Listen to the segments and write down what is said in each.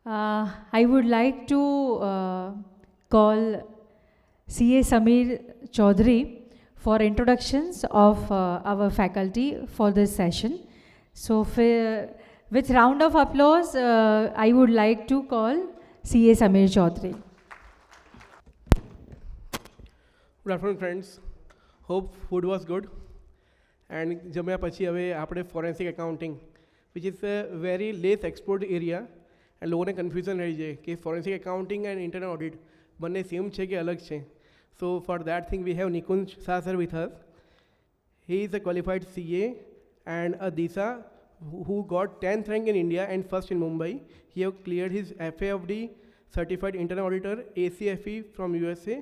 I would like to call CA Samir Chaudhary for introductions of our faculty for this session. So, with round of applause, I would like to call CA Samir Chaudhary. Good afternoon, friends. Hope food was good. And જમ્યા પછી હવે આપણે forensic accounting which is a very less explored area and લોકોને confusion રહી જાય કે forensic accounting and internal audit બંને same છે કે અલગ છે. So for that thing we have Nikunj Shah sir with us. He is a qualified CA and a DISA who got 10th rank in India and first in Mumbai. He have cleared his FAFD, Certified Internal Auditor, ACFE from USA,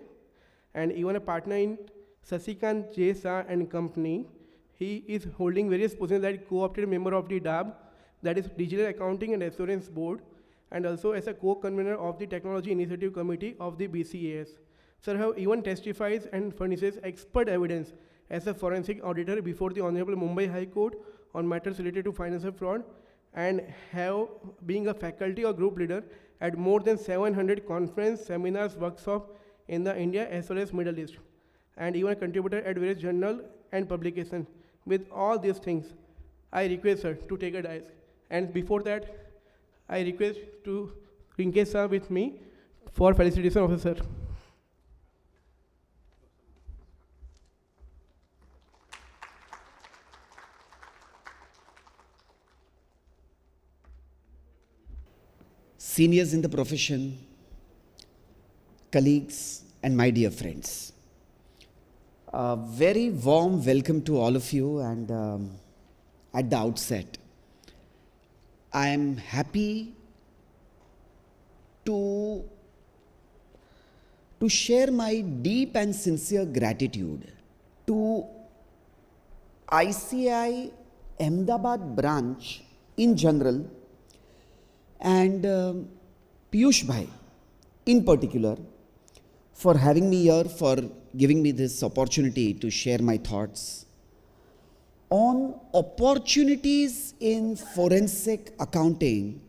and even a partner in Sasikant J. Shah and Company. He is holding various positions like co-opted member of the DAB, that is Digital Accounting and Assurance Board, and also as a co-convener of the Technology Initiative Committee of the BCAS. Sir have even testifies and furnishes expert evidence as a forensic auditor before the Honorable Mumbai High Court on matters related to financial fraud, and have being a faculty or group leader at more than 700 conference, seminars, workshops in the India as well as Middle East, and even a contributor at various journal and publications. With all these things, I request sir to take a dais. And before that, I request to Rinkesh sir with me for felicitation of the sir. Seniors in the profession, colleagues, and my dear friends. A very warm welcome to all of you, and at the outset, I am happy to share my deep and sincere gratitude to ICAI Ahmedabad branch in general, and Piyush Bhai in particular, for having me here, for giving me this opportunity to share my thoughts on opportunities in forensic accounting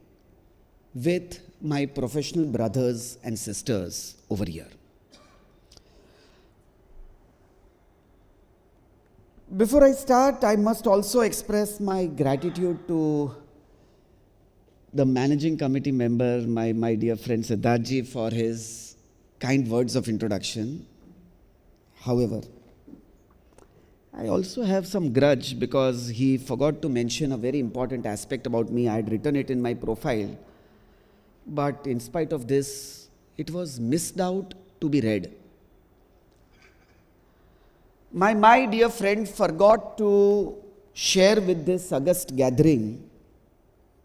with my professional brothers and sisters over here. Before I start, I must also express my gratitude to the managing committee member, my dear friend Siddharthji, for his kind words of introduction. However, I also have some grudge because he forgot to mention a very important aspect about me. I had written it in my profile, but in spite of this, it was missed out to be read. My dear friend forgot to share with this august gathering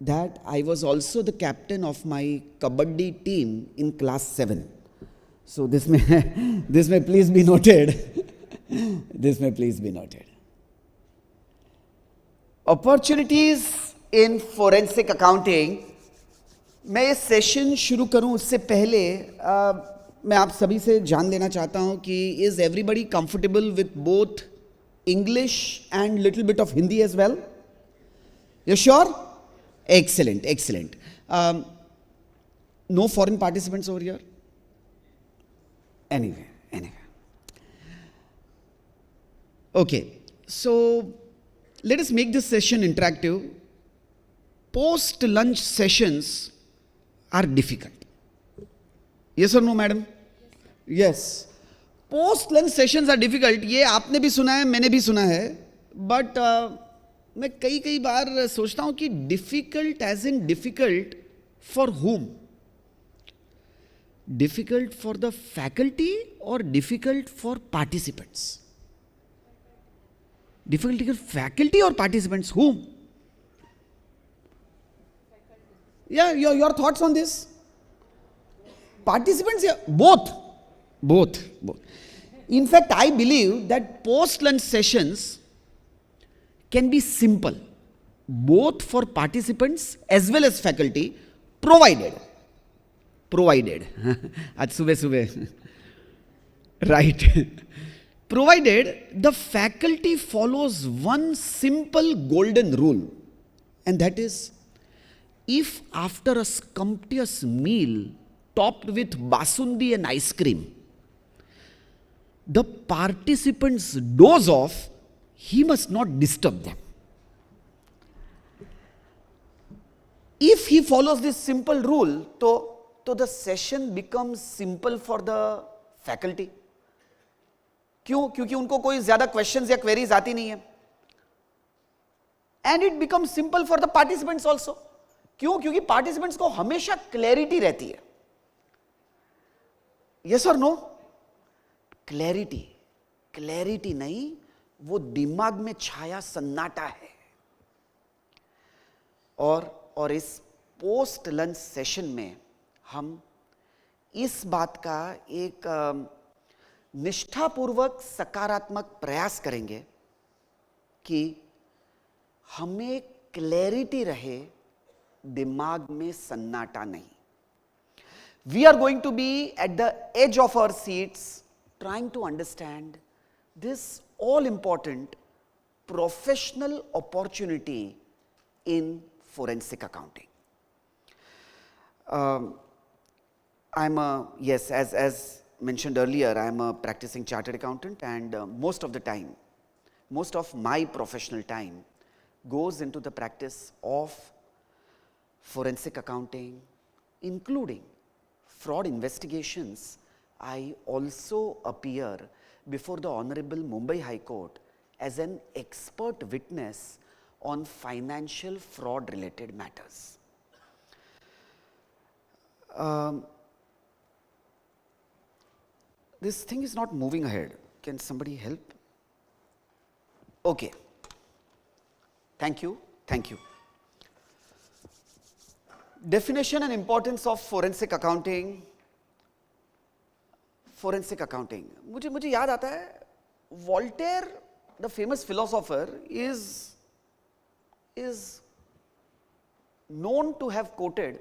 that I was also the captain of my Kabaddi team in class 7. So this may please be noted. This may please be noted. Opportunities in forensic accounting. मैं ये session शुरू करूं उससे पहले मैं आप सभी से जान लेना चाहता हूं कि is everybody comfortable with both English and little bit of Hindi as well? You sure? Excellent, excellent. No foreign participants over here? Anyway. Okay, so let us make this session interactive. Post-lunch sessions are difficult. Yes or no, madam? Yes. Post-lunch sessions are difficult. ये आपने भी सुना है, मैंने भी सुना है. But मैं कई बार सोचता हूँ कि difficult as in difficult for whom? Difficult for the faculty or difficult for participants? Difficult for faculty or participants? Whom? Yeah, your thoughts on this? Participants? Yeah, both. In fact, I believe that post-lunch sessions can be simple, both for participants as well as faculty, provided. आज सुबह right. Provided the faculty follows one simple golden rule, and that is if after a sumptuous meal topped with basundi and ice cream, the participants doze off, he must not disturb them. If he follows this simple rule, तो the session becomes simple for the faculty. क्यों? क्योंकि उनको कोई ज्यादा questions या queries आती नहीं है. And it becomes simple for the participants also. क्यों? क्योंकि participants को हमेशा clarity रहती है. Yes or no? Clarity नहीं, वो दिमाग में छाया सन्नाटा है. और इस पोस्ट लंच सेशन में हम इस बात का एक निष्ठापूर्वक सकारात्मक प्रयास करेंगे कि हमें क्लैरिटी रहे, दिमाग में सन्नाटा नहीं. We are going to be at the edge of our seats trying to understand this all important professional opportunity in forensic accounting. As mentioned earlier, I am a practicing chartered accountant, and most of my professional time goes into the practice of forensic accounting, including fraud investigations. I also appear before the Honorable Mumbai High Court as an expert witness on financial fraud related matters. This thing is not moving ahead. Can somebody help? Okay. Thank you. Definition and importance of forensic accounting. मुझे याद आता है, Voltaire, the famous philosopher, is known to have quoted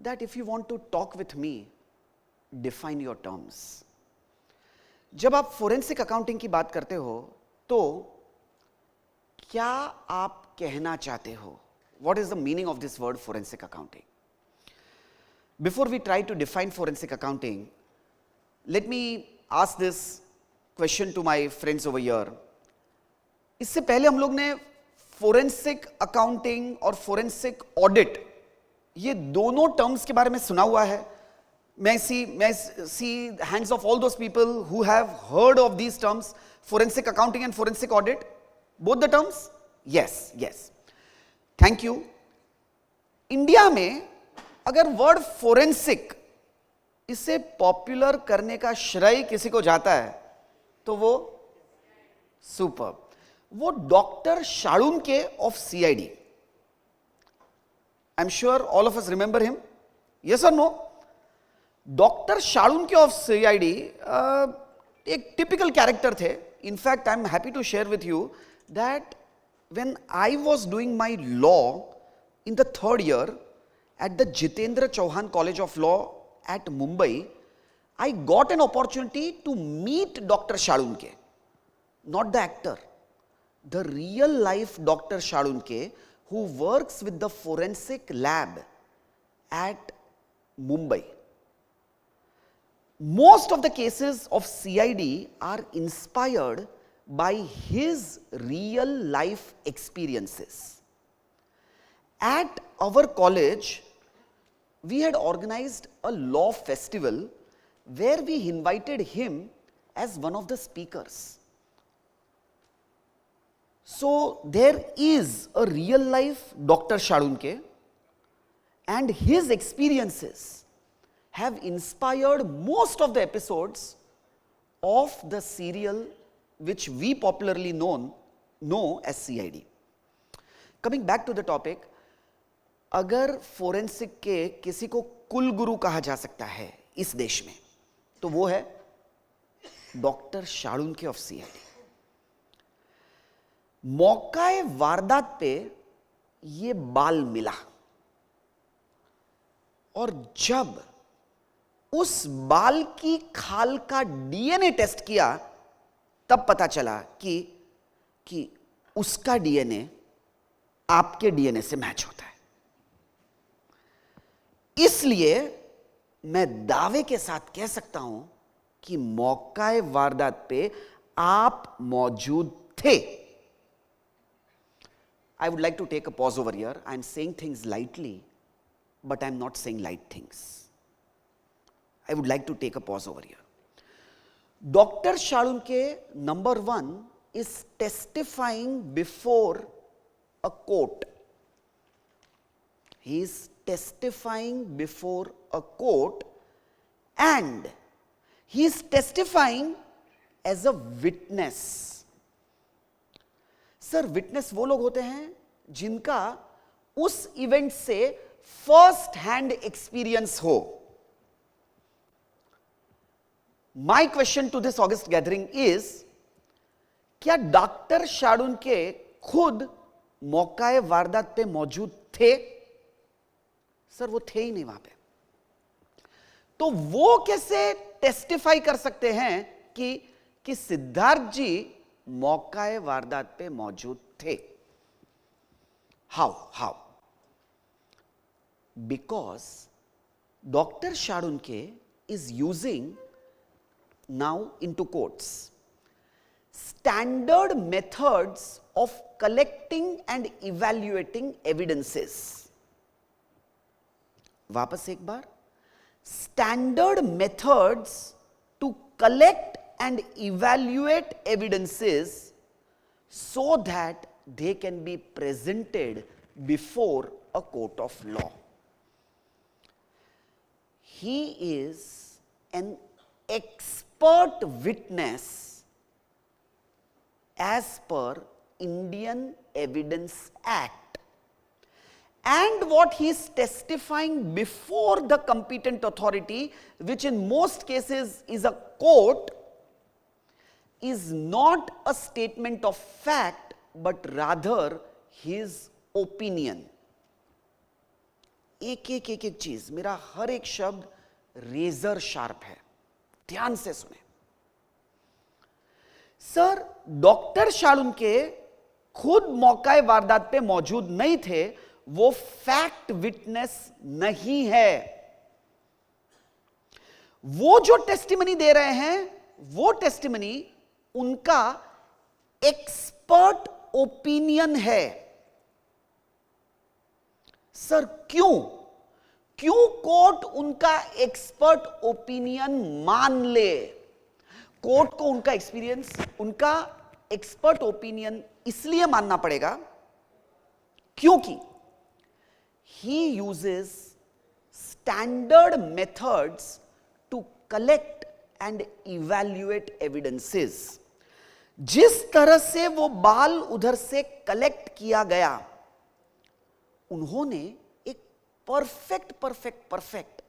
that if you want to talk with me, define your terms. जब आप forensic accounting की बात करते हो, तो क्या आप कहना चाहते हो? What is the meaning of this word forensic accounting? Before we try to define forensic accounting, let me ask this question to my friends over here. इससे पहले हम लोग ने forensic accounting और forensic audit, ये दोनों terms के बारे में सुना हुआ है. May I see the hands of all those people who have heard of these terms, forensic accounting and forensic audit? Both the terms? Yes. Thank you. India में अगर वर्ड फोरेंसिक इसे पॉपुलर करने का श्रेय किसी को जाता है तो वो वो doctor Salunkhe of CID. I am sure all of us remember him. Yes और नो? डॉक्टर शाळुंके ऑफ सीआईडी एक टिपिकल कैरेक्टर थे. In fact I am happy to share with you that when I was doing my law in the 3rd year at the Jitendra Chauhan College of Law at Mumbai, I got an opportunity to meet Dr. Shalunke, not the actor, the real life Dr. Shalunke who works with the forensic lab at Mumbai. Most of the cases of CID are inspired by his real life experiences. At our college, we had organized a law festival where we invited him as one of the speakers. So there is a real life Dr. Shalunke, and his experiences have inspired most of the episodes of the serial which we popularly know as CID. Coming back to the topic, अगर forensic के किसी को कुल गुरु कहा जा सकता है इस देश में, तो वो है डॉक्टर शाळुंके ऑफ सीआईडी. मौकाए वारदात पे ये बाल मिला और जब उस बाल की खाल का डीएनए टेस्ट किया तब पता चला कि उसका डीएनए आपके डीएनए से मैच होता है. इसलिए मैं दावे के साथ कह सकता हूं कि मौकाए वारदात पे आप मौजूद थे. I would like to take a pause over here. I am saying things lightly, but I am not saying light things. I would like to take a pause over here. Dr. Shalunke, number one, is testifying before a court. He is testifying before a court and he is testifying as a witness. Sir, witness वो लोग होते हैं जिनका उस event से first hand experience हो. My question to this august gathering is, क्या doctor शाडुनके खुद मौकाए वारदात पे मौजूद थे? सर, वो थे ही नहीं वहां पे. तो वो कैसे टेस्टिफाई कर सकते हैं कि सिद्धार्थ जी मौकाए वारदात पे मौजूद थे? How? Because doctor Salunkhe is using now into quotes standard methods of collecting and evaluating evidences. वापस एक बार, standard methods to collect and evaluate evidences so that they can be presented before a court of law. He is an expert witness as per Indian Evidence Act, and what he is testifying before the competent authority, which in most cases is a court, is not a statement of fact but rather his opinion. एक चीज, मेरा हर एक शब्द razor sharp है, ध्यान से सुने. Sir, doctor शाडुनके खुद मौकाए वारदात पे मौजूद नहीं थे, वो फैक्ट विटनेस नहीं है. वो जो टेस्टिमनी दे रहे हैं, वो टेस्टिमनी उनका एक्सपर्ट ओपिनियन है. सर, क्यों कोर्ट उनका एक्सपर्ट ओपिनियन मान ले? कोर्ट को उनका एक्सपीरियंस, उनका एक्सपर्ट ओपिनियन इसलिए मानना पड़ेगा क्योंकि he uses standard methods to collect and evaluate evidences. जिस तरह से वो बाल उधर से कलेक्ट किया गया, उन्होंने एक perfect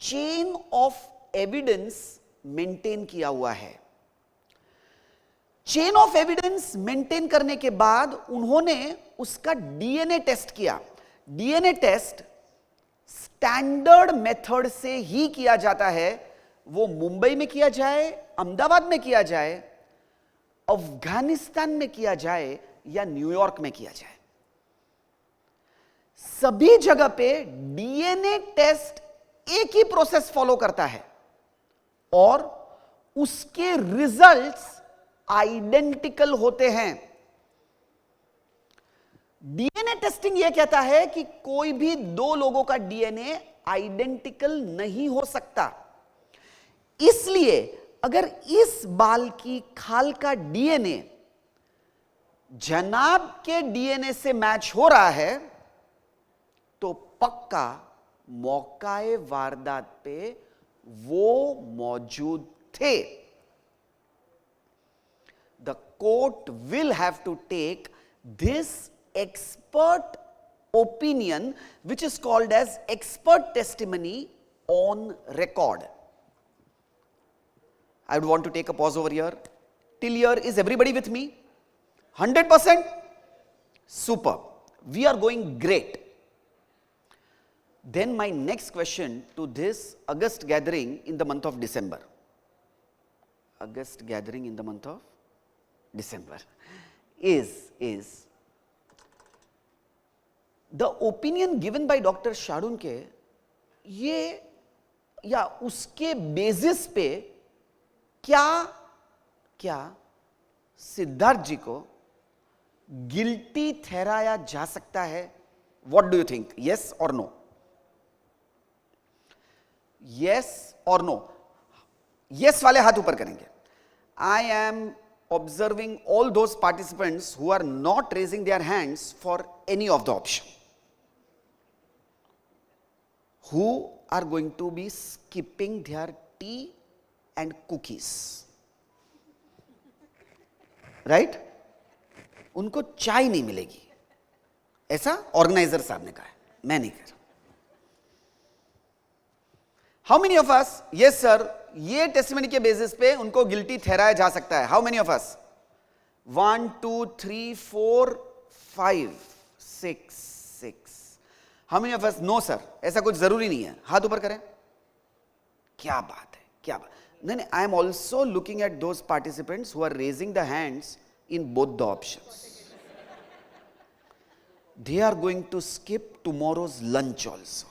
chain of evidence maintain किया हुआ है. चेन ऑफ एविडेंस मेंटेन करने के बाद उन्होंने उसका डीएनए टेस्ट किया. डीएनए टेस्ट स्टैंडर्ड मेथड से ही किया जाता है. वो मुंबई में किया जाए, अहमदाबाद में किया जाए, अफगानिस्तान में किया जाए या न्यूयॉर्क में किया जाए, सभी जगह पे डीएनए टेस्ट एक ही प्रोसेस फॉलो करता है और उसके रिजल्ट्स आइडेंटिकल होते हैं. डीएनए टेस्टिंग यह कहता है कि कोई भी दो लोगों का डीएनए आइडेंटिकल नहीं हो सकता. इसलिए अगर इस बाल की खाल का डीएनए जनाब के डीएनए से मैच हो रहा है तो पक्का मौकाए वारदात पे वो मौजूद थे. The court will have to take this expert opinion, which is called as expert testimony, on record. I would want to take a pause over here. Till here, is everybody with me? 100%? Super. We are going great. Then my next question to this August gathering in the month of December. August gathering in the month of December is the opinion given by doctor Salunkhe, ये या उसके basis पे क्या क्या सिद्धार्थ जी को guilty ठहराया जा सकता है? What do you think? Yes और नो? यस और नो? यस वाले हाथ ऊपर करेंगे. I am observing all those participants who are not raising their hands for any of the option, who are going to be skipping their tea and cookies, right? उनको चाय नहीं मिलेगी, ऐसा ऑर्गेनाइजर साहब ने कहा है, मैं नहीं कह रहा. How many of us? Yes sir, ये टेस्टिमनी के बेसिस पे उनको गिल्टी ठहराया जा सकता है. How many of us? 1 2 3 4 5 6. How many of us? No sir, ऐसा कुछ जरूरी नहीं है. हाथ ऊपर करें. क्या बात है, क्या बात. नहीं नहीं, I am also looking at those participants who are raising the hands in both the options. They are going to skip tomorrow's lunch also.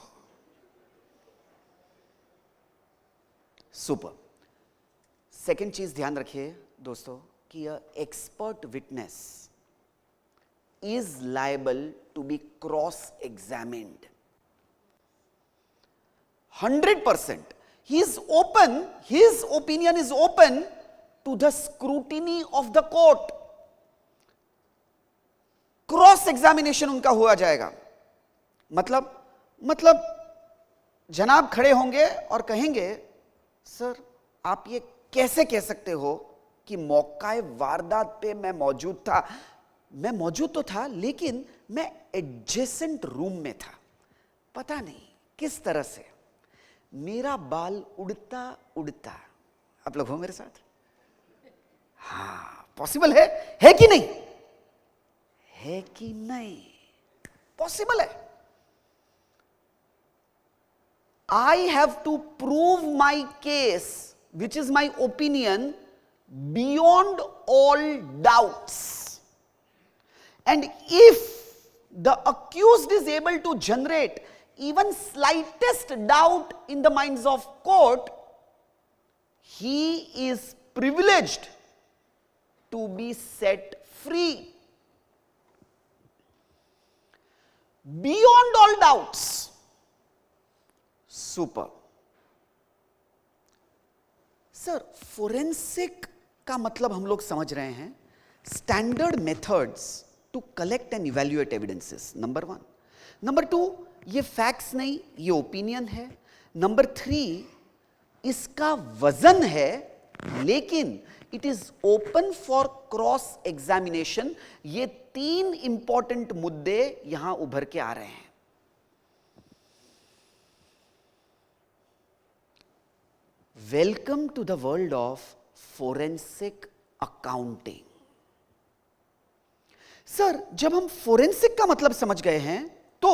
Super. Second चीज ध्यान रखिए दोस्तों कि expert witness is liable to be cross examined 100%. He is open, his opinion is open to the scrutiny of the court. Cross examination उनका हुआ जाएगा. मतलब जनाब खड़े होंगे और कहेंगे, सर आप ये कैसे कह सकते हो कि मौकाए वारदात पे मैं मौजूद था? मैं मौजूद तो था, लेकिन मैं एडजेसेंट रूम में था. पता नहीं किस तरह से मेरा बाल उड़ता उड़ता. आप लोग हो मेरे साथ? हाँ, पॉसिबल है कि नहीं? है कि नहीं? पॉसिबल है. I have to prove my case, which is my opinion, beyond all doubts. And if the accused is able to generate even slightest doubt in the minds of court, he is privileged to be set free. Beyond all doubts. Super. Sir, forensic का मतलब हम लोग समझ रहे हैं standard methods to collect and evaluate evidences. Number 1. Number 2, ये facts नहीं, ये ओपिनियन है. नंबर 3, इसका वजन है, लेकिन it is open for cross examination. ये 3 इंपॉर्टेंट मुद्दे यहां उभर के आ रहे हैं. Welcome to the world of forensic accounting. Sir, जब हम फोरेंसिक का मतलब समझ गए हैं, तो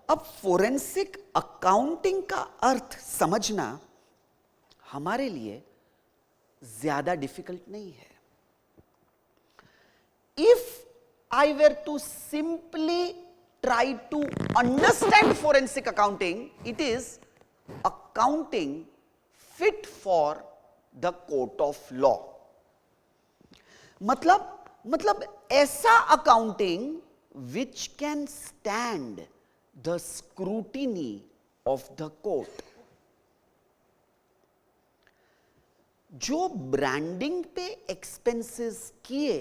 अब फोरेंसिक अकाउंटिंग का अर्थ समझना हमारे लिए ज्यादा डिफिकल्ट नहीं है. If I were to simply try to understand forensic accounting, it is accounting fit for the court of law. मतलब ऐसा accounting which can stand the scrutiny of the court. जो ब्रांडिंग पे एक्सपेंसेस किए,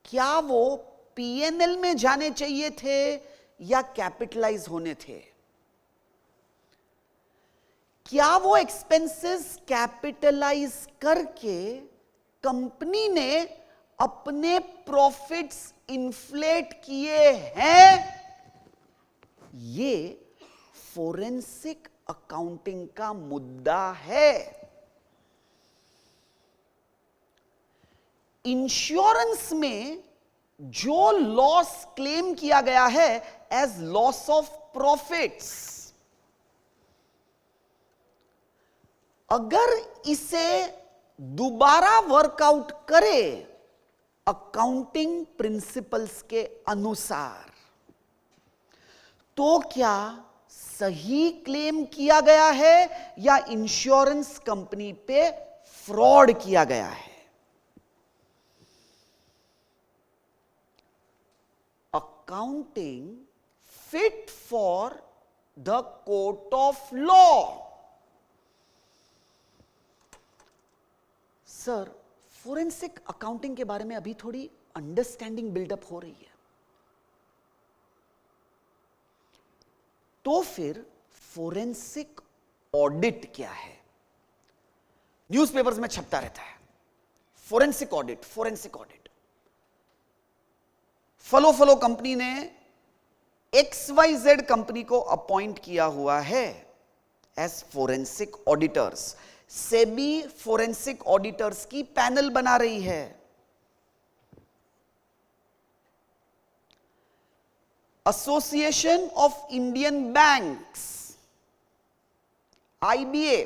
क्या वो PNL में जाने चाहिए थे या कैपिटलाइज होने थे? क्या वो एक्सपेंसेस कैपिटलाइज करके कंपनी ने अपने प्रॉफिट्स इन्फ्लेट किए हैं? ये फोरेंसिक अकाउंटिंग का मुद्दा है. इंश्योरेंस में जो लॉस क्लेम किया गया है एज लॉस ऑफ प्रॉफिट्स, अगर इसे दोबारा वर्कआउट करे अकाउंटिंग प्रिंसिपल्स के अनुसार, तो क्या सही क्लेम किया गया है या इंश्योरेंस कंपनी पे फ्रॉड किया गया है? Accounting fit for the court of law. Sir, forensic accounting के बारे में अभी थोड़ी अंडरस्टैंडिंग बिल्डअप हो रही है. तो फिर फोरेंसिक ऑडिट क्या है? न्यूज़पेपर्स में छपता रहता है, फोरेंसिक ऑडिट, फोरेंसिक ऑडिट. फलो कंपनी ने XYZ कंपनी को अपॉइंट किया हुआ है as forensic auditors. SEBI forensic auditors की पैनल बना रही है. Association of Indian Banks, IBA,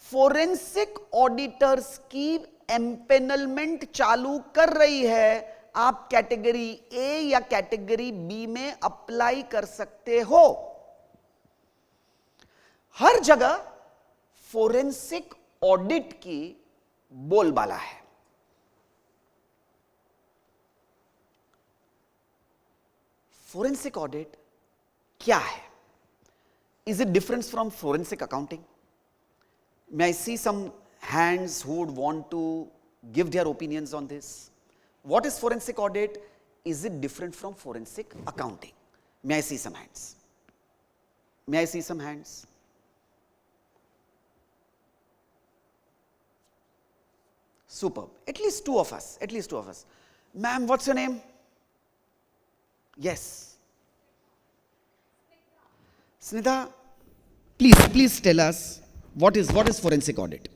forensic auditors की एम्पेनलमेंट चालू कर रही है. आप कैटेगरी A या कैटेगरी B में अप्लाई कर सकते हो. हर जगह फोरेंसिक ऑडिट की बोलबाला है. फोरेंसिक ऑडिट क्या है? Is it different from forensic accounting? May I see some hands who would want to give their opinions on this? What is forensic audit? Is it different from forensic accounting? May I see some hands? May I see some hands? Superb. At least two of us. At least two of us. Ma'am, what's your name? Yes. Snitha, please tell us what is forensic audit?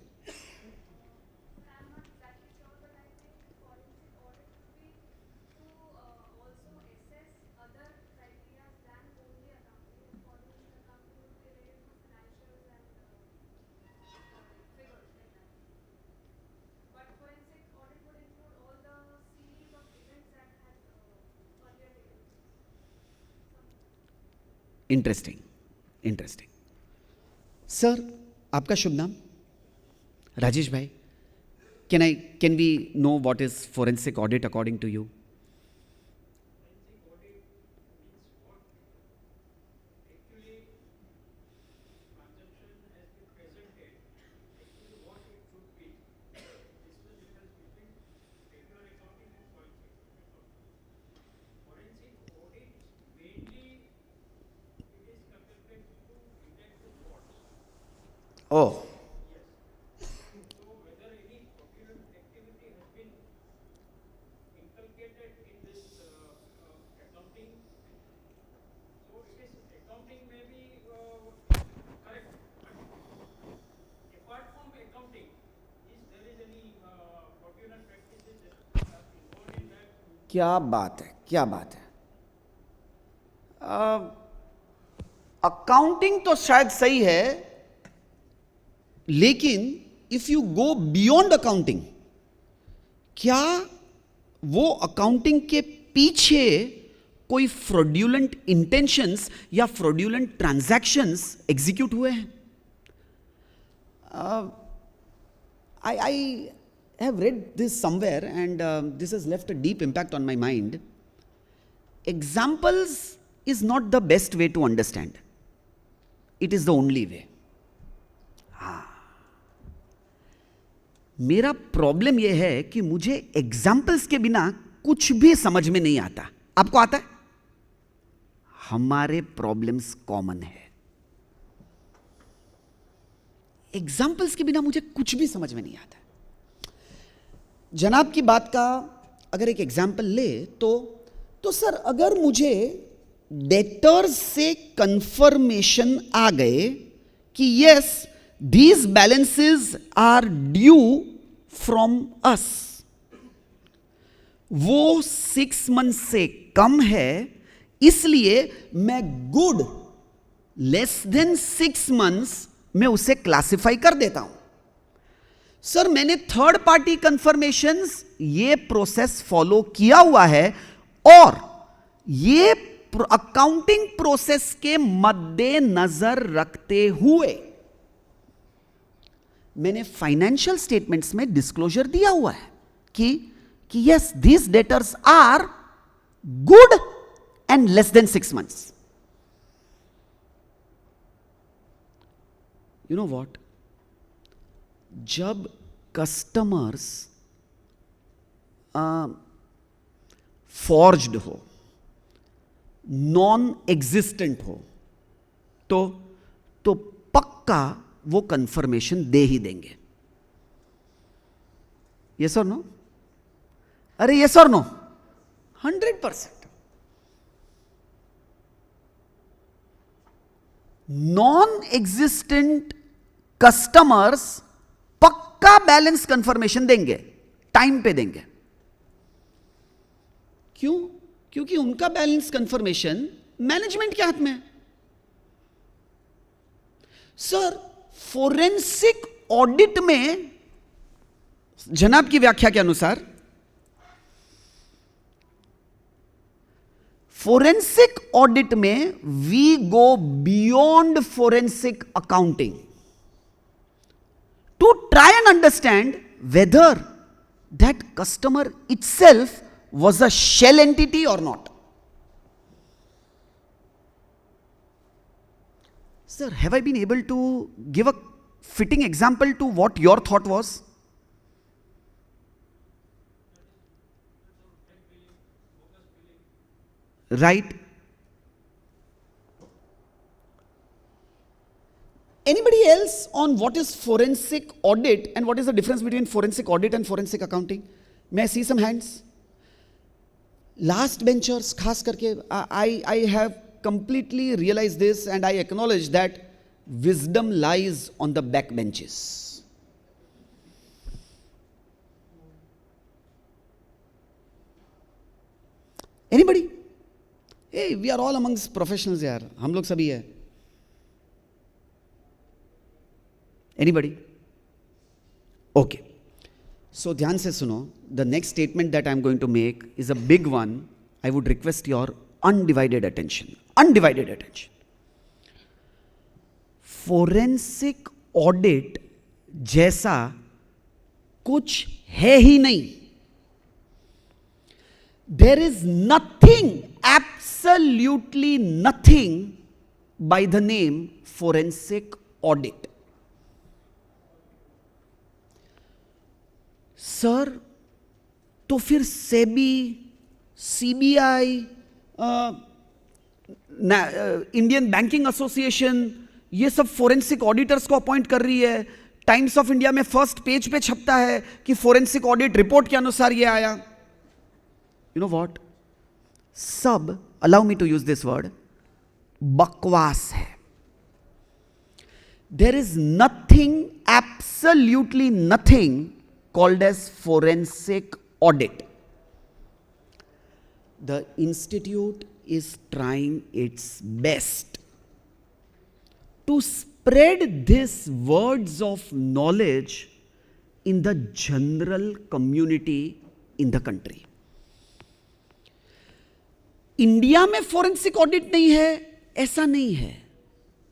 Interesting. Sir, आपका शुभ नाम? राजेश भाई. Can we know what is forensic audit according to you? Oh. क्या बात है, क्या बात है. Accounting तो शायद सही है, लेकिन if you go beyond accounting, क्या वो अकाउंटिंग के पीछे कोई फ्रॉड्यूलेंट इंटेंशंस या फ्रॉड्यूलेंट ट्रांजैक्शंस एग्जीक्यूट हुए हैं? I have read this somewhere and this has left a deep impact on my mind. Examples is not the best way to understand. It is the only way. मेरा problem यह है कि मुझे examples के बिना कुछ भी समझ में नहीं आता. आपको आता है? हमारे प्रॉब्लम्स कॉमन है. एग्जाम्पल्स के बिना मुझे कुछ भी समझ में नहीं आता. जनाब की बात का अगर एक एग्जाम्पल ले तो सर, अगर मुझे डेटर्स से कंफर्मेशन आ गए कि yes these balances are due from us, वो 6 months से कम है, इसलिए मैं गुड लेस देन 6 months में उसे क्लासिफाई कर देता हूं. सर, मैंने थर्ड पार्टी कंफर्मेशंस ये प्रोसेस फॉलो किया हुआ है और ये अकाउंटिंग प्रोसेस के मद्देनजर रखते हुए मैंने फाइनेंशियल स्टेटमेंट्स में डिस्क्लोजर दिया हुआ है कि yes these debtors are good and less than 6 months. You know what? जब कस्टमर्स फॉर्ज्ड हो, नॉन एग्जिस्टेंट हो, तो पक्का वो कंफर्मेशन दे ही देंगे. यस और नो? अरे यस और नो? 100%. नॉन एग्जिस्टेंट कस्टमर्स पक्का बैलेंस कंफर्मेशन देंगे, टाइम पे देंगे. क्यों? क्योंकि उनका बैलेंस कंफर्मेशन मैनेजमेंट के हाथ में है. सर, फोरेंसिक ऑडिट में जनाब की व्याख्या के अनुसार फोरेंसिक ऑडिट में we go beyond forensic accounting to try and understand whether that customer itself was a shell entity or not. Sir, have I been able to give a fitting example to what your thought was? Right? Anybody else on what is forensic audit and what is the difference between forensic audit and forensic accounting? May I see some hands? Last benchers, खास करके, I have completely realized this and I acknowledge that wisdom lies on the back benches. Anybody? Hey, we are all amongst professionals यार, हम लोग सभी है. Anybody? Okay. So ध्यान से सुनो. The next statement that I'm going to make is a big one. I would request your undivided attention. Undivided attention. Forensic audit जैसा कुछ है ही नहीं. There is nothing, absolutely nothing by the name forensic audit. Sir, तो फिर SEBI, CBI, Indian banking association ये सब forensic auditors को appoint कर रही है. टाइम्स ऑफ इंडिया में फर्स्ट पेज पे छपता है कि फोरेंसिक ऑडिट रिपोर्ट के अनुसार ये आया. You know what? सब, allow me to use this word, बकवास है. There is nothing, absolutely nothing called as forensic audit. The institute is trying its best to spread these words of knowledge in the general community in the country. India में forensic audit नहीं है ऐसा नहीं है,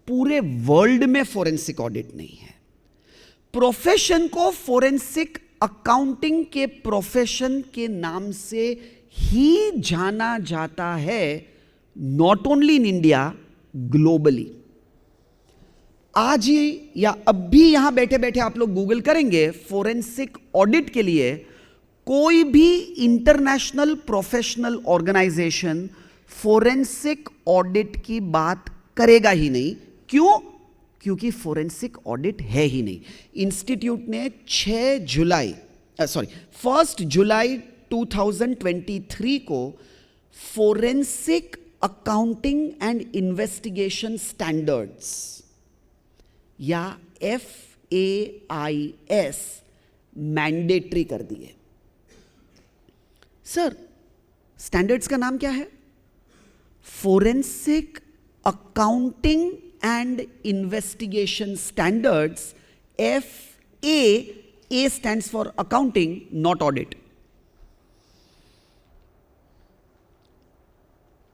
पूरे world में forensic audit नहीं है. प्रोफेशन को फोरेंसिक अकाउंटिंग के प्रोफेशन के नाम से ही जाना जाता है, not only in India, globally. आज ही या अब भी यहां बैठे बैठे आप लोग गूगल करेंगे फोरेंसिक ऑडिट के लिए, कोई भी international professional organisation forensic audit की बात करेगा ही नहीं. क्यों? क्योंकि फोरेंसिक ऑडिट है ही नहीं. इंस्टीट्यूट ने 1 जुलाई 2023 को forensic accounting and investigation standards या FAIS मैंडेटरी कर दिए. सर, स्टैंडर्ड्स का नाम क्या है? Forensic accounting and investigation standards. FA stands for accounting, not audit.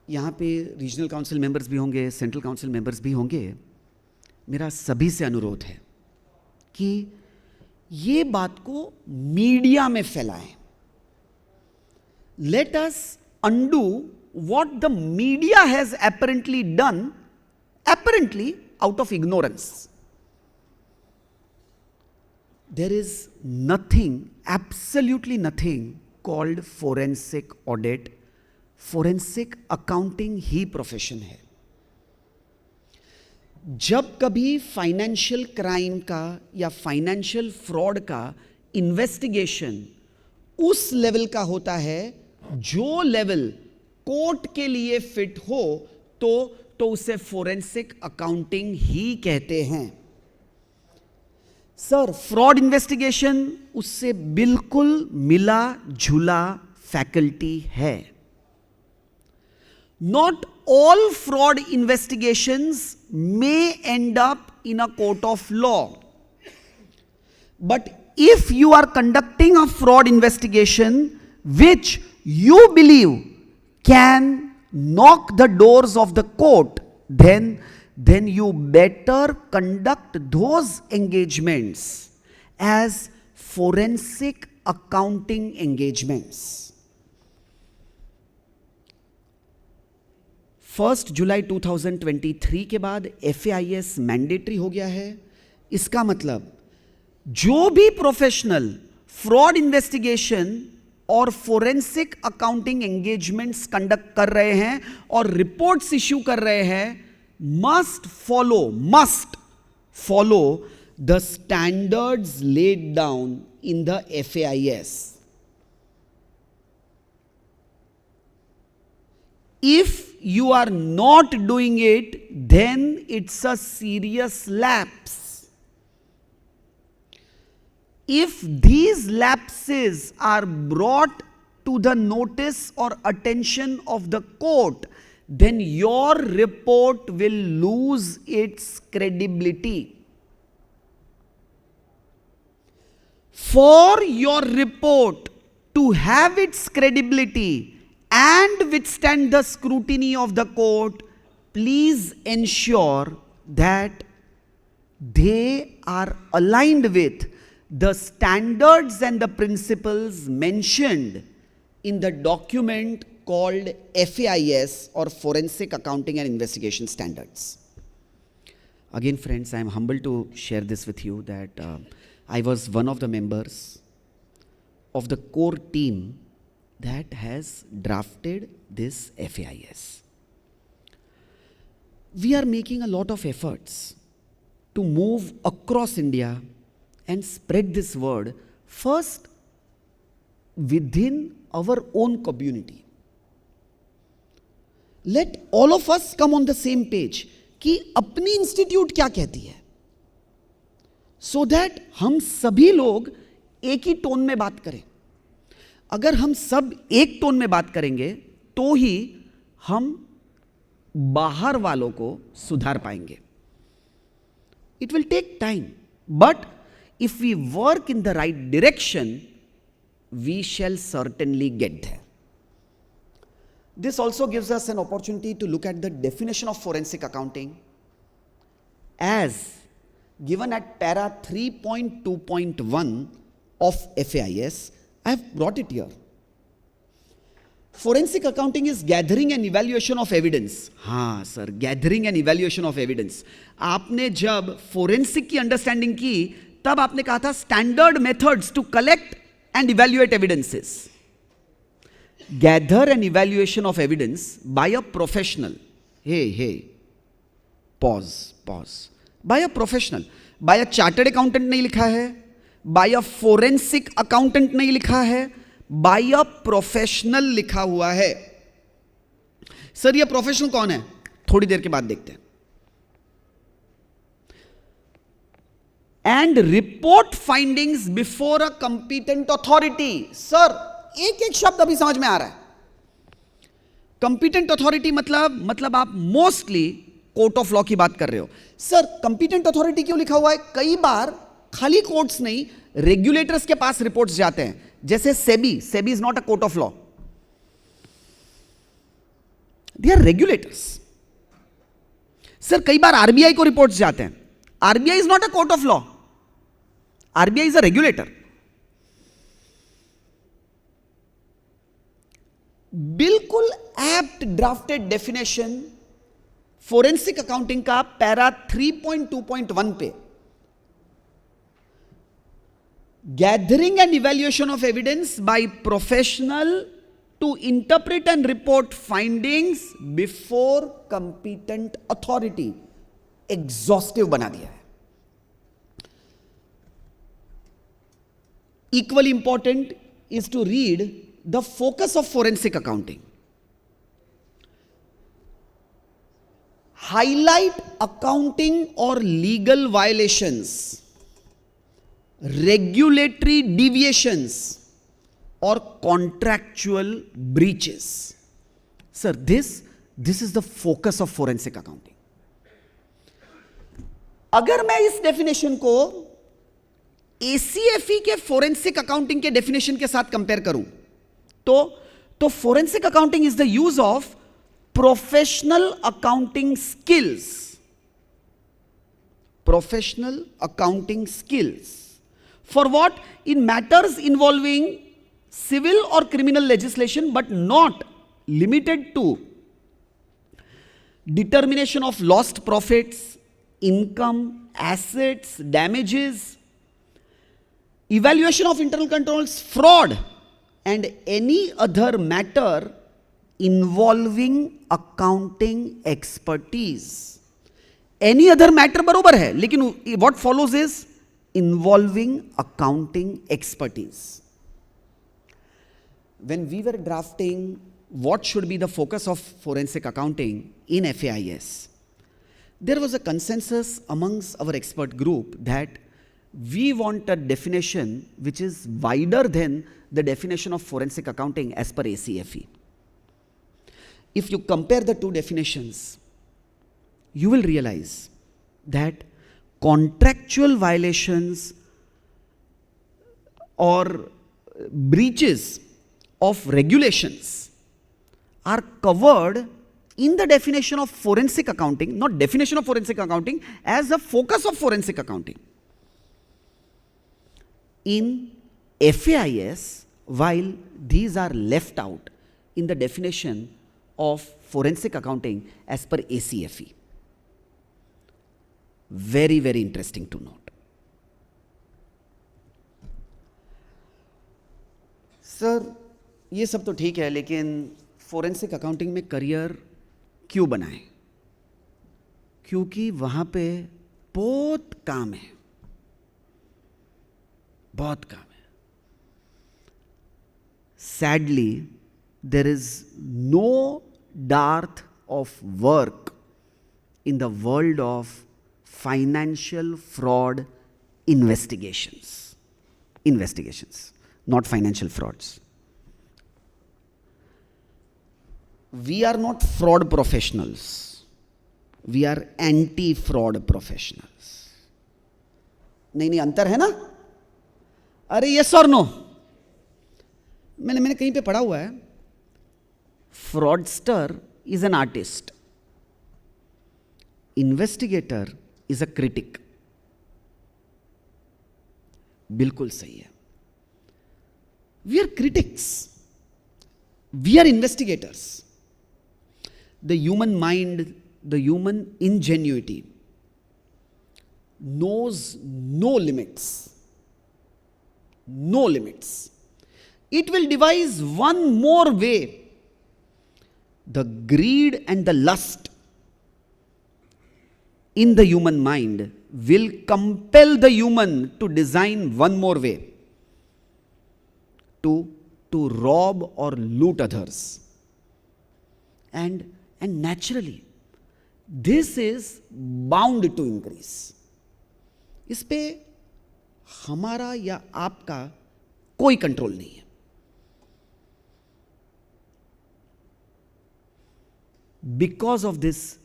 यहाँ पे रीजनल काउंसिल मेंबर्स भी होंगे, सेंट्रल काउंसिल मेंबर्स भी होंगे, मेरा सभी से अनुरोध है कि ये बात को मीडिया में फैलाएं. Let us undo what the media has apparently done, apparently out of ignorance. There is nothing, absolutely nothing called forensic audit. Forensic accounting he profession है. जब कभी फाइनेंशियल क्राइम का या फाइनेंशियल फ्रॉड का इन्वेस्टिगेशन उस level का होता है जो लेवल कोर्ट के लिए फिट हो, तो उसे फोरेंसिक अकाउंटिंग ही कहते हैं. सर, फ्रॉड इन्वेस्टिगेशन उससे बिल्कुल मिला जुला फैकल्टी है. Not all fraud investigations may end up in a court of law. But if you are conducting a fraud investigation which you believe can knock the doors of the court, then you better conduct those engagements as forensic accounting engagements. 1 जुलाई 2023 के बाद FAIS mandatory हो गया है. इसका मतलब जो भी professional fraud investigation और फोरेंसिक अकाउंटिंग एंगेजमेंट्स कंडक्ट कर रहे हैं और रिपोर्ट्स इश्यू कर रहे हैं, must follow the standards laid down in the FAIS. If you are not doing it, then it's a serious lapse. If these lapses are brought to the notice or attention of the court, then your report will lose its credibility. For your report to have its credibility and withstand the scrutiny of the court, please ensure that they are aligned with the standards and the principles mentioned in the document called FAIS or Forensic Accounting and Investigation Standards. Again, friends, I am humbled to share this with you that I was one of the members of the core team that has drafted this FAIS. We are making a lot of efforts to move across India and spread this word first within our own community. Let all of us come on the same page कि अपनी institute क्या कहती है, so that हम सभी लोग एक ही tone में बात करें. अगर हम सब एक टोन में बात करेंगे तो ही हम बाहर वालों को सुधार पाएंगे. It will take time, but if we work in the right direction, we shall certainly get there. This also gives us an opportunity to look at the definition of forensic accounting as given at para 3.2.1 of FAIS. I have brought it here. Forensic accounting is gathering and evaluation of evidence. हाँ sir, gathering and evaluation of evidence. आपने जब forensic की understanding की, तब आपने कहा था standard methods to collect and evaluate evidences. Gather and evaluation of evidence by a professional. Hey, pause. By a professional. By a chartered accountant नहीं लिखा है, by a forensic accountant नहीं लिखा है, by a professional लिखा हुआ है. Sir ये प्रोफेशनल कौन है? थोड़ी देर के बाद देखते हैं. And report findings before a competent authority. Sir एक शब्द अभी समझ में आ रहा है. कंपिटेंट अथॉरिटी मतलब आप मोस्टली कोर्ट ऑफ लॉ की बात कर रहे हो. सर कंपिटेंट अथॉरिटी क्यों लिखा हुआ है? कई बार खाली कोर्ट्स नहीं, रेगुलेटर्स के पास रिपोर्ट्स जाते हैं. जैसे SEBI is not a court of law. They are regulators. Sir कई बार आरबीआई को रिपोर्ट्स जाते हैं. RBI is not a court of law. RBI is a regulator. बिल्कुल apt drafted definition forensic accounting का पैरा 3.2.1 पे, gathering and evaluation of evidence by professional to interpret and report findings before competent authority, exhaustive बना दिया है. Equally important is to read the focus of forensic accounting. Highlight accounting or legal violations, regulatory deviations, or contractual breaches. Sir, this is the focus of forensic accounting. अगर मैं इस definition को ACFE के forensic accounting के definition के साथ compare करूं तो forensic accounting is the use of professional accounting skills. Professional accounting skills. For what? In matters involving civil or criminal legislation, but not limited to determination of lost profits, income, assets, damages, evaluation of internal controls, fraud, and any other matter involving accounting expertise. Any other matter बरोबर है, लेकिन what follows is involving accounting expertise. When we were drafting what should be the focus of forensic accounting in FAIS, there was a consensus amongst our expert group that we want a definition which is wider than the definition of forensic accounting as per ACFE. If you compare the two definitions, you will realize that contractual violations or breaches of regulations are covered in the definition of forensic accounting, not definition of forensic accounting, as the focus of forensic accounting. In FAIS, while these are left out in the definition of forensic accounting as per ACFE. Very, very interesting to note. Sir ये सब तो ठीक है, लेकिन forensic accounting में career क्यों बनाएं? क्योंकि वहां पे बहुत काम है, बहुत काम है. Sadly, there is no dearth of work in the world of financial fraud investigations. Investigations, not financial frauds. We are not fraud professionals. We are anti-fraud professionals. नहीं, अंतर है ना? अरे yes or no? मैंने कहीं पे पढ़ा हुआ है, fraudster is an artist, investigator is a critic. बिल्कुल सही है. We are critics, we are investigators. The human mind, the human ingenuity knows no limits. No limits. It will devise one more way. The greed and the lust in the human mind will compel the human to design one more way to rob or loot others. And naturally, this is bound to increase. इस पे हमारा या आपका कोई control नहीं है. Because of this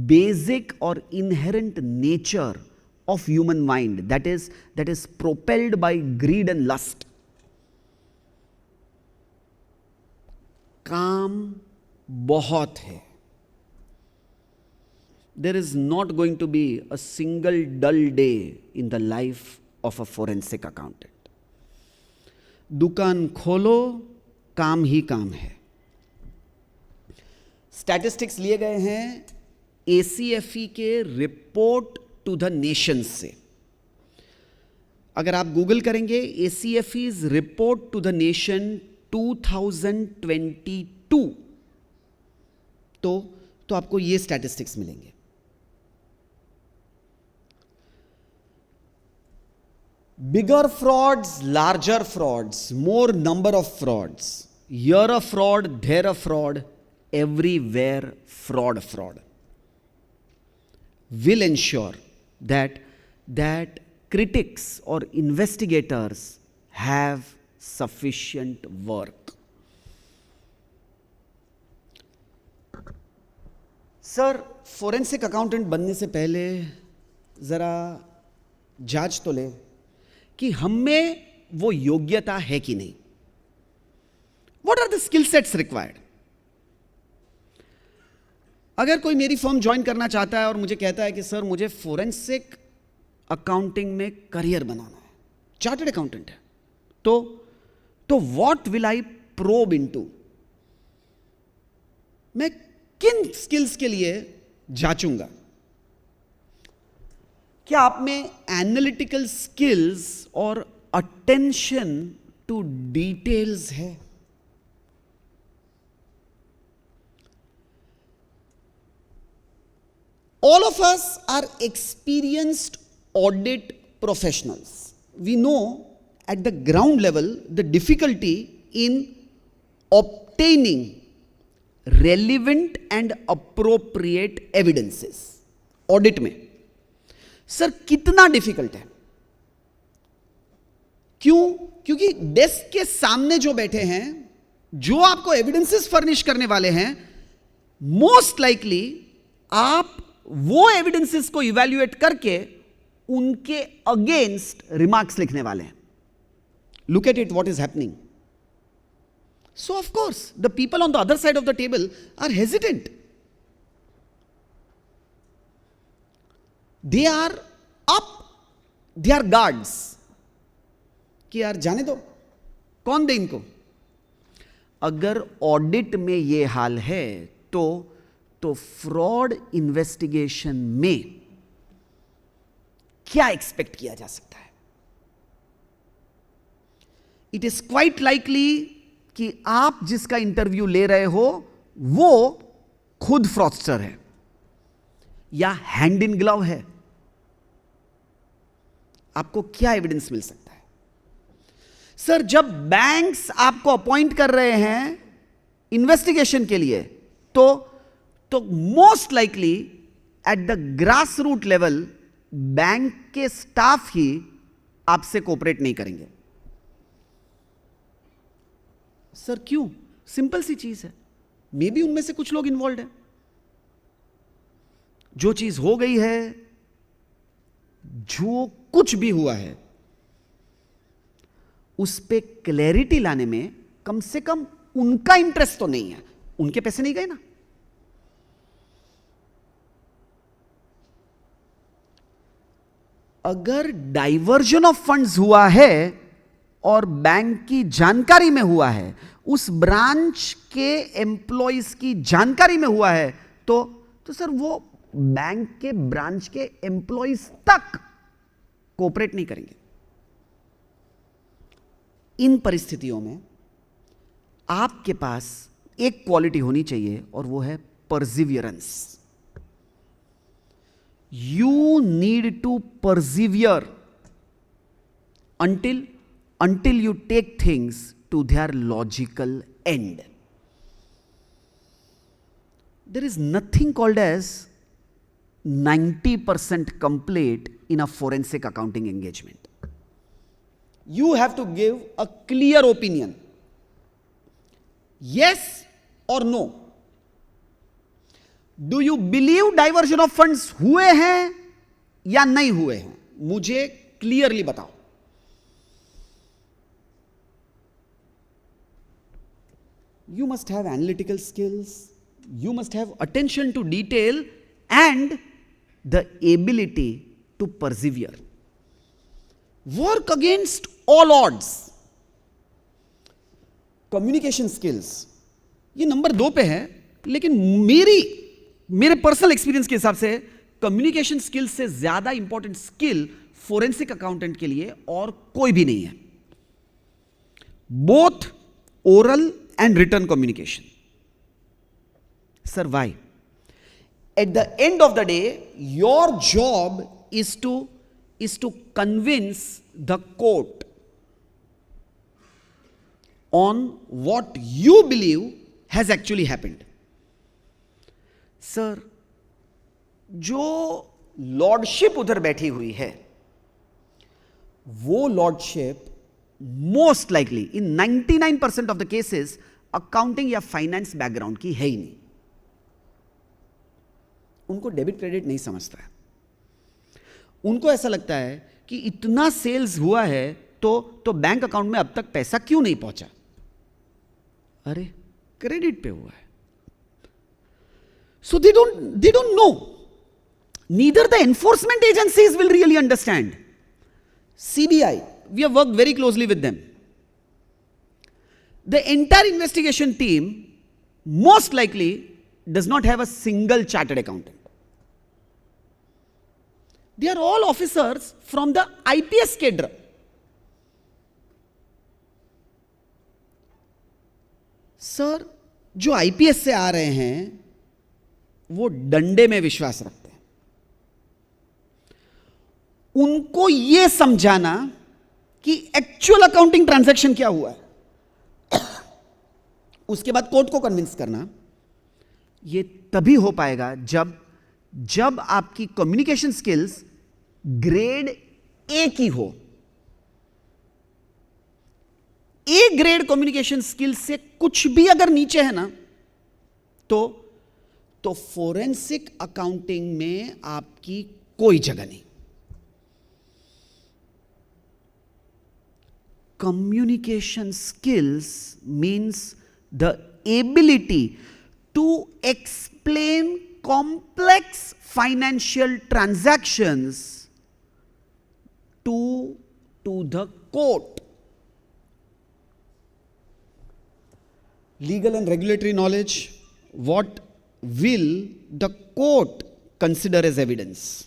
basic or inherent nature of human mind that is propelled by greed and lust, काम बहुत है. there is not going to be a single dull day in the life of a forensic accountant. दुकान खोलो, काम ही काम है. Statistics लिए गए हैं ACFE के रिपोर्ट टू द नेशन से. अगर आप गूगल करेंगे ACFE's report to the nation 2022 तो आपको ये स्टैटिस्टिक्स मिलेंगे. Bigger frauds, larger frauds, more number of frauds. Here a fraud, there a fraud, everywhere fraud. Will ensure that critics or investigators have sufficient work. Sir, forensic accountant बनने से पहले जरा जांच तो ले कि हम में वो योग्यता है कि नहीं. What are the skill sets required? अगर कोई मेरी फर्म ज्वाइन करना चाहता है और मुझे कहता है कि सर मुझे फोरेंसिक अकाउंटिंग में करियर बनाना है, चार्टर्ड अकाउंटेंट है, तो what will I probe into? मैं किन स्किल्स के लिए जांचूंगा? क्या आप में एनालिटिकल स्किल्स और अटेंशन टू डिटेल्स है? All of us are experienced audit professionals. We know at the ground level the difficulty in obtaining relevant and appropriate evidences. Audit में सर कितना डिफिकल्ट है? क्यों? क्योंकि डेस्क के सामने जो बैठे हैं, जो आपको एविडेंसेस फर्निश करने वाले हैं, मोस्ट लाइकली आप वो एविडेंसेस को इवैल्यूएट करके उनके अगेंस्ट रिमार्क्स लिखने वाले हैं. Look at it, what is happening. So of course the people on the other side of the table are hesitant. They are up, they are guards कि यार जाने दो, कौन दे इनको. अगर ऑडिट में ये हाल है तो फ्रॉड इन्वेस्टिगेशन में क्या एक्सपेक्ट किया जा सकता है? इट इज क्वाइट लाइकली कि आप जिसका इंटरव्यू ले रहे हो वो खुद फ्रॉडस्टर है या हैंड इन ग्लव है. आपको क्या एविडेंस मिल सकता है? सर, जब बैंक्स आपको अपॉइंट कर रहे हैं इन्वेस्टिगेशन के लिए तो most likely at the grass root level bank के स्टाफ ही आपसे कोऑपरेट नहीं करेंगे. सर क्यों? सिंपल सी चीज है, मे बी उनमें से कुछ लोग इन्वॉल्व हैं. जो चीज हो गई है, जो कुछ भी हुआ है, उस पे क्लैरिटी लाने में कम से कम उनका इंटरेस्ट तो नहीं है. उनके पैसे नहीं गए ना. अगर डाइवर्जन ऑफ फंड्स हुआ है और बैंक की जानकारी में हुआ है, उस ब्रांच के एम्प्लॉइज की जानकारी में हुआ है, तो सर वो बैंक के ब्रांच के एम्प्लॉइज तक कोऑपरेट नहीं करेंगे. इन परिस्थितियों में आपके पास एक क्वालिटी होनी चाहिए और वो है Perseverance. You need to persevere until you take things to their logical end. There is nothing called as 90% complete in a forensic accounting engagement. You have to give a clear opinion. Yes or no. Do you believe diversion of funds हुए हैं या नहीं हुए हैं? मुझे clearly बताओ. You must have analytical skills, you must have attention to detail, and the ability to persevere, work against all odds. Communication skills ये number 2 पे है, लेकिन मेरे पर्सनल एक्सपीरियंस के हिसाब से कम्युनिकेशन स्किल्स से ज्यादा इंपॉर्टेंट स्किल फोरेंसिक अकाउंटेंट के लिए और कोई भी नहीं है. Both oral and written communication. Sir why? At the end of the day, your job is to convince the court on what you believe has actually happened. Sir, जो lordship उधर बैठी हुई है, वो lordship most likely in 99% of the cases accounting या finance background की है ही नहीं. उनको डेबिट क्रेडिट नहीं समझता है. उनको ऐसा लगता है कि इतना सेल्स हुआ है तो बैंक अकाउंट में अब तक पैसा क्यों नहीं पहुंचा? अरे क्रेडिट पे हुआ है. So they don't know. Neither the enforcement agencies will really understand. CBI, we have worked very closely with them. The entire investigation team most likely does not have a single chartered accountant. They are all officers from the IPS cadre. Sir, जो IPS से आ रहे हैं वो डंडे में विश्वास रखते हैं. उनको यह समझाना कि एक्चुअल अकाउंटिंग ट्रांजैक्शन क्या हुआ है, उसके बाद कोर्ट को कन्विंस करना, यह तभी हो पाएगा जब आपकी कम्युनिकेशन स्किल्स ग्रेड ए की हो. ए ग्रेड कम्युनिकेशन स्किल्स से कुछ भी अगर नीचे है ना, तो फोरेंसिक अकाउंटिंग में आपकी कोई जगह नहीं. Communication skills means the ability to explain complex financial transactions to the court. Legal and regulatory knowledge, what will the court consider as evidence?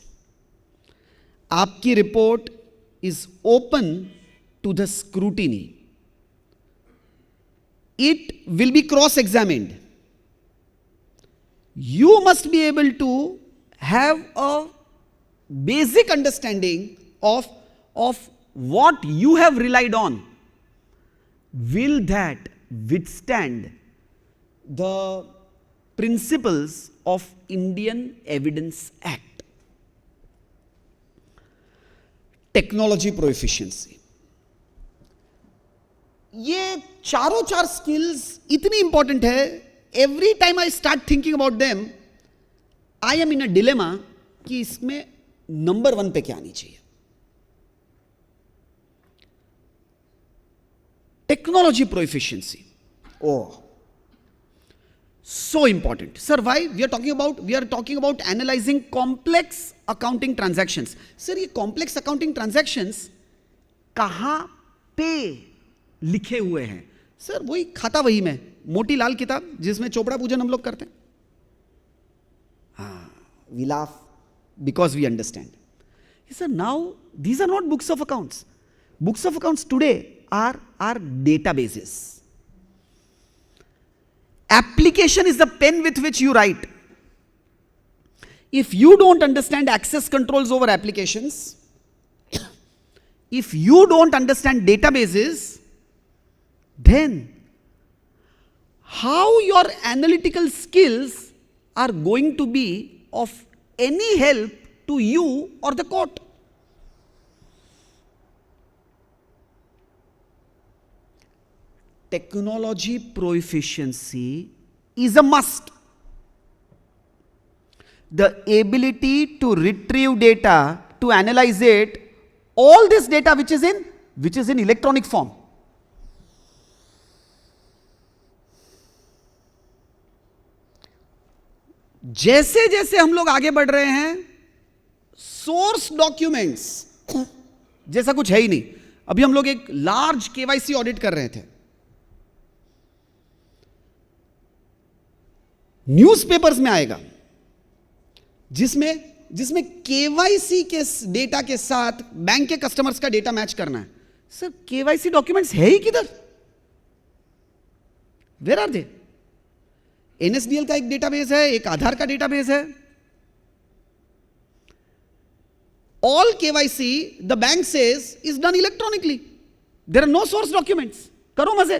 आपकी report is open to the scrutiny. It will be cross-examined. You must be able to have a basic understanding of what you have relied on. Will that withstand the principles of Indian Evidence Act? Technology proficiency. ये चारों चार skills इतनी important है. Every time I start thinking about them, I am in a dilemma कि इसमें number 1 पे क्या आनी चाहिए. Technology proficiency, oh so important. Sir, why? We are talking about analyzing complex accounting transactions. Sir, ये complex accounting transactions कहां पे लिखे हुए हैं? सर वही खाता वही में, मोटी लाल किताब जिसमें चोपड़ा पूजन हम लोग करते हैं. We laugh because we understand. Sir, now these are not books of accounts. Books of accounts today are databases. Application is the pen with which you write. If you don't understand access controls over applications, if you don't understand databases, then how your analytical skills are going to be of any help to you or the court? Technology proficiency is a must. The ability to retrieve data, to analyze it, all this data which is in electronic form. जैसे जैसे हम लोग आगे बढ़ रहे हैं, source documents जैसा कुछ है ही नहीं. अभी हम लोग एक लार्ज केवाईसी ऑडिट कर रहे थे. न्यूज़पेपर्स में आएगा जिसमें केवाईसी के डेटा के साथ बैंक के कस्टमर्स का डेटा मैच करना है. सर केवाईसी डॉक्यूमेंट्स है ही किधर? Where are they? एनएसडीएल का एक डेटाबेस है, एक आधार का डेटाबेस है. All KYC, the bank says, is done electronically. There are no source documents. करो मजे.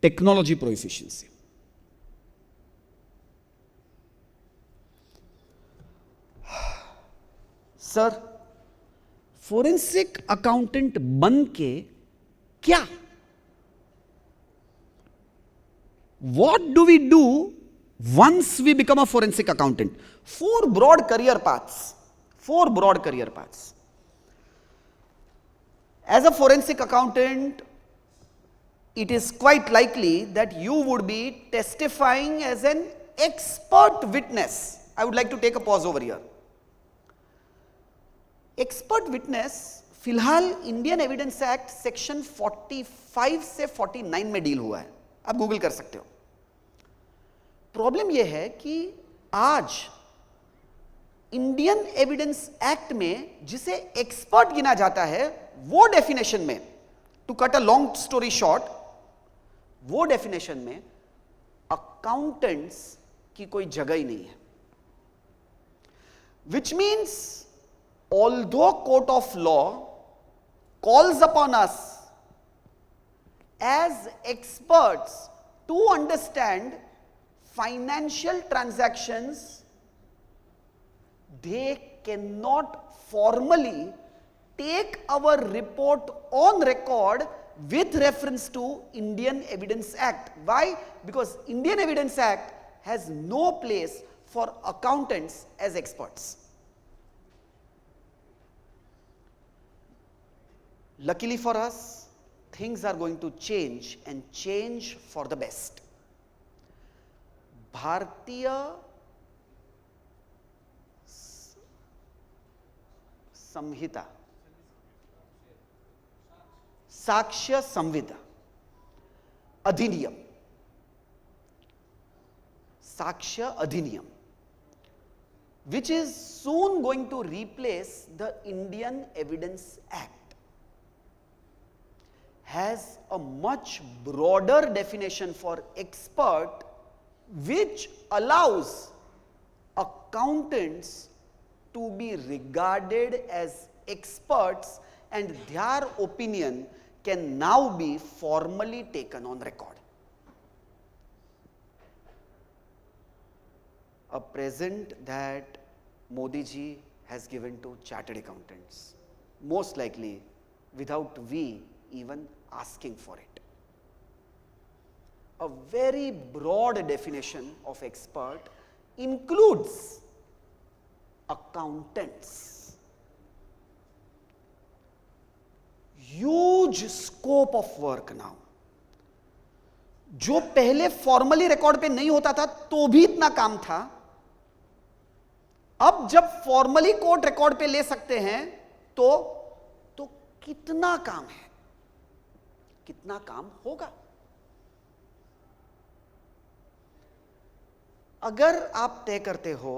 Technology proficiency. Sir forensic accountant बन के क्या? What do we do once we become a forensic accountant? Four broad career paths. As a forensic accountant, it is quite likely that you would be testifying as an expert witness. I would like to take a pause over here. Expert witness फिलहाल Indian evidence act section 45 से 49 में deal हुआ है. आप Google कर सकते हो. Problem यह है कि आज इंडियन एविडेंस एक्ट में जिसे एक्सपर्ट गिना जाता है, वो डेफिनेशन में, to cut a long story short, वो डेफिनेशन में अकाउंटेंट्स की कोई जगह ही नहीं है. Which means although court of law calls upon us as experts to understand financial transactions, they cannot formally take our report on record with reference to Indian Evidence Act. Why? Because Indian Evidence Act has no place for accountants as experts. Luckily for us, things are going to change and change for the best. भारतीय संहिता, साक्ष्य संविदा अधिनियम, साक्ष्य अधिनियम, which is soon going to replace the Indian Evidence Act, has a much broader definition for expert, which allows accountants to be regarded as experts and their opinion can now be formally taken on record. A present that Modi ji has given to chartered accountants, most likely without we even asking for it. A very broad definition of expert includes accountants. Huge scope of work now. जो पहले formally record पे नहीं होता था तो भी इतना काम था, अब जब फॉर्मली कोर्ट रिकॉर्ड पे ले सकते हैं तो कितना काम है, कितना काम होगा. अगर आप तय करते हो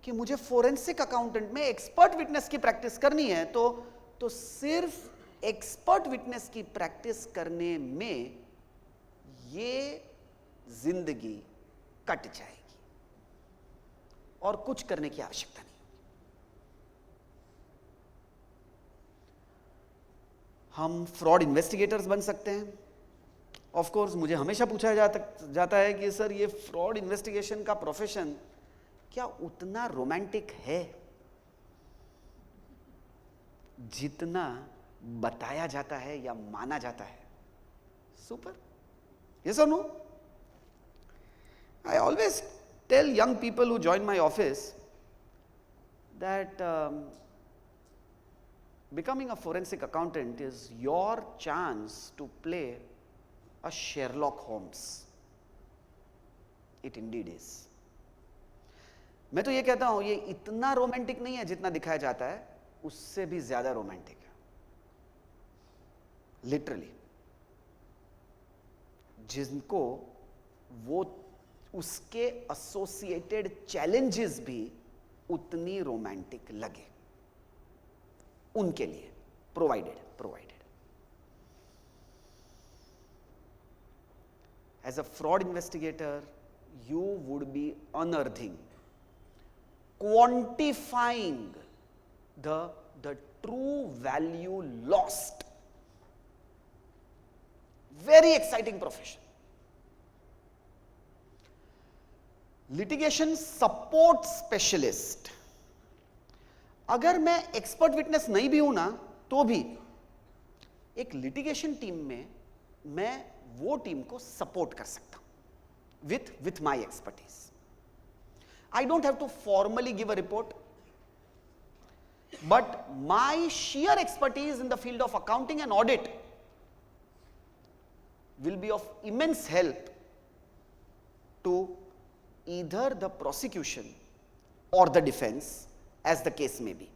कि मुझे फोरेंसिक अकाउंटेंट में एक्सपर्ट विटनेस की प्रैक्टिस करनी है तो सिर्फ एक्सपर्ट विटनेस की प्रैक्टिस करने में ये जिंदगी कट जाएगी और कुछ करने की आवश्यकता नहीं. हम फ्रॉड इन्वेस्टिगेटर्स बन सकते हैं. ऑफ कोर्स मुझे हमेशा पूछा जाता है कि सर ये फ्रॉड इन्वेस्टिगेशन का प्रोफेशन क्या उतना रोमांटिक है जितना बताया जाता है या माना जाता है? Super. Yes or no? I always tell young people who join my office that becoming a forensic accountant is your chance to play a Sherlock Holmes. It indeed is. मैं तो ये कहता हूं ये इतना रोमांटिक नहीं है जितना दिखाया जाता है, उससे भी ज्यादा रोमांटिक है, लिटरली। जिनको वो उसके एसोसिएटेड चैलेंजेस भी उतनी रोमांटिक लगे, उनके लिए provided as a fraud investigator, you would be unearthing, quantifying the true value lost. Very exciting profession. Litigation support specialist. अगर मैं एक्सपर्ट विटनेस नहीं भी हूं ना, तो भी एक लिटिगेशन टीम में मैं वो टीम को सपोर्ट कर सकता हूं with my expertise. I don't have to formally give a report, but my sheer expertise in the field of accounting and audit will be of immense help to either the prosecution or the defense, as the case may be.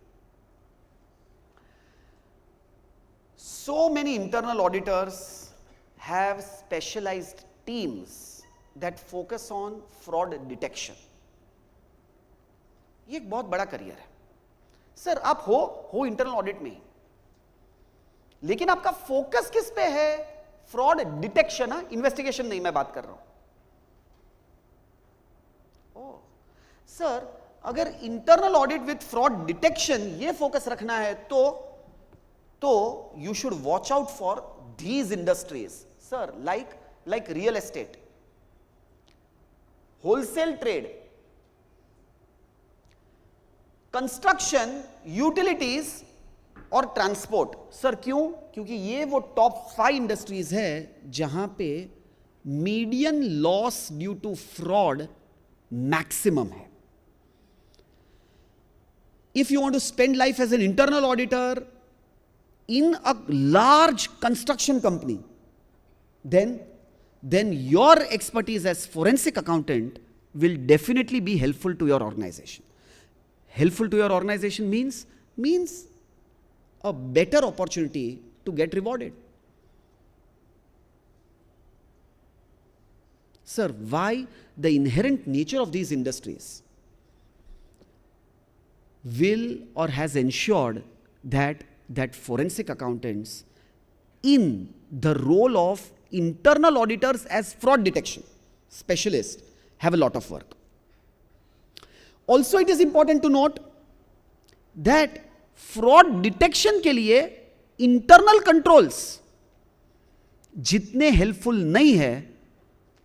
So many internal auditors have specialized teams that focus on fraud detection. ये एक बहुत बड़ा career है sir. आप हो internal audit में, लेकिन आपका फोकस किस पे है? फ्रॉड डिटेक्शन, इन्वेस्टिगेशन नहीं मैं बात कर रहा हूं. ओ सर, अगर internal audit with fraud detection ये फोकस रखना है तो you should watch out for these industries, sir, like real estate, wholesale trade, construction, utilities और ट्रांसपोर्ट. सर क्यों? क्योंकि ये वो टॉप 5 इंडस्ट्रीज है जहां पे median loss due to fraud maximum है. If you want to spend life as an internal auditor in a large construction company, then your expertise as forensic accountant will definitely be helpful to your organization. Helpful to your organization means a better opportunity to get rewarded. Sir, why? The inherent nature of these industries will or has ensured that forensic accountants in the role of internal auditors as fraud detection specialists have a lot of work. Also, it is important to note that fraud detection के लिए internal controls जितने helpful नहीं है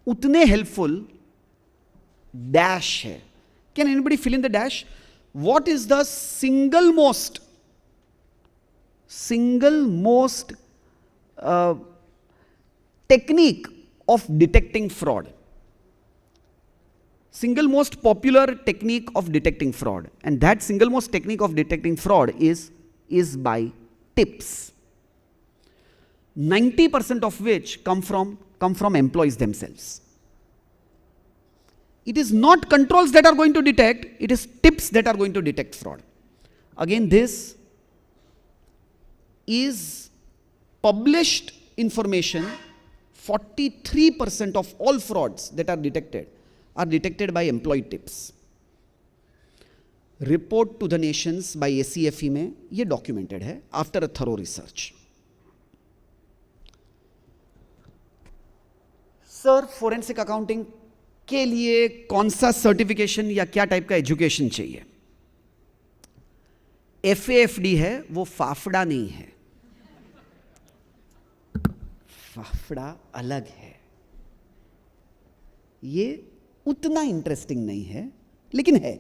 उतने helpful dash है. Can anybody fill in the dash? What is the single most technique of detecting fraud? Single most popular technique of detecting fraud, and that single most technique of detecting fraud is by tips, 90% of which come from employees themselves. It is not controls that are going to detect, it is tips that are going to detect fraud. Again, this is published information. 43% of all frauds that are detected by employee tips. Report to the nations by ACFE में ये documented है after a thorough research. Sir, forensic accounting के लिए कौन सा certification या क्या type का एजुकेशन चाहिए? FAFD है, वो फाफड़ा नहीं है. फाफड़ा अलग है, ये उतना इंटरेस्टिंग नहीं है, लेकिन है.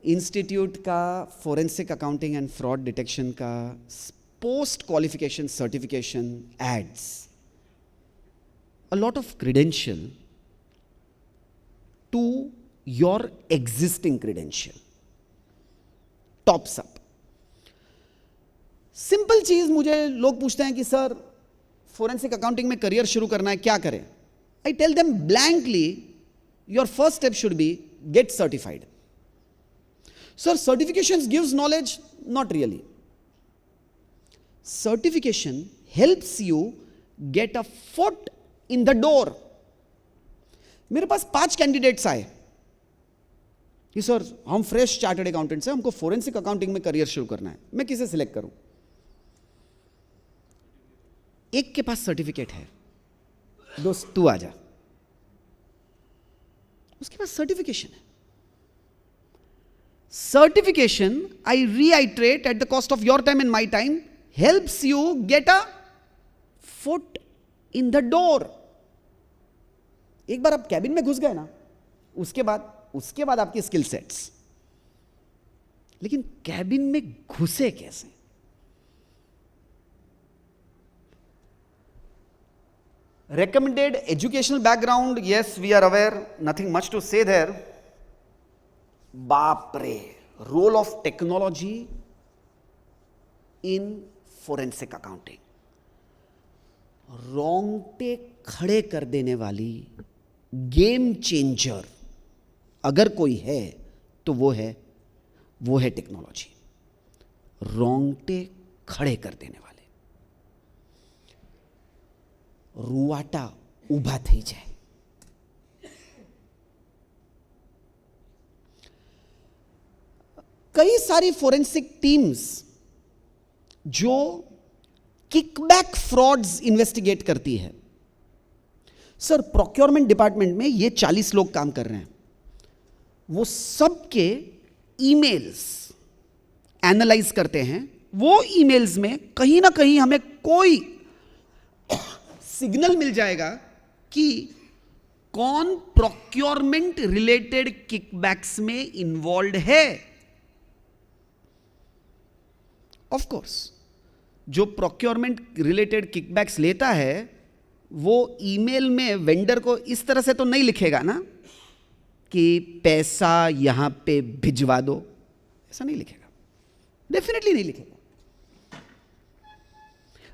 इंस्टीट्यूट का forensic accounting and fraud detection का post qualification certification aids a lot of credential to your existing credential. Tops up. Simple चीज, मुझे लोग पूछते हैं कि सर फोरेंसिक अकाउंटिंग में करियर शुरू करना है, क्या करें? I tell them blankly, your first step should be get certified. Sir, certifications gives knowledge? Not really. Certification helps you get a foot in the door. मेरे पास 5 कैंडिडेट्स आए कि sir हम फ्रेश चार्टर्ड अकाउंटेंट्स हैं, हमको forensic accounting में career शुरू करना है, मैं किसे सिलेक्ट करूं? एक के पास सर्टिफिकेट है, दोस्त तू आ जा, उसके पास सर्टिफिकेशन है. Certification, I reiterate at the cost of your time and my time, helps you get a foot in the door. एक बार आप कैबिन में घुस गए ना, उसके बाद आपकी स्किल सेट्स. लेकिन कैबिन में घुसे कैसे? Recommended educational background, yes, we are aware, nothing much to say there. बाप रे, role of technology in forensic accounting. रोंगटे खड़े कर देने वाली गेम चेंजर अगर कोई है तो वो है टेक्नोलॉजी. रोंगटे खड़े कर देने वाले, रुवाटा ઊભા થઈ જાય. कई सारी फोरेंसिक टीम्स जो किकबैक फ्रॉड्स इन्वेस्टिगेट करती है. सर, प्रोक्योरमेंट डिपार्टमेंट में ये 40 लोग काम कर रहे हैं, वो सबके ईमेल्स एनालाइज करते हैं. वो ईमेल्स में कहीं ना कहीं हमें कोई सिग्नल मिल जाएगा कि कौन प्रोक्योरमेंट रिलेटेड किकबैक्स में इन्वॉल्व है. ऑफ कोर्स, जो प्रोक्योरमेंट रिलेटेड किकबैक्स लेता है वो ईमेल में वेंडर को इस तरह से तो नहीं लिखेगा ना कि पैसा यहां पे भिजवा दो, ऐसा नहीं लिखेगा, डेफिनेटली नहीं लिखेगा.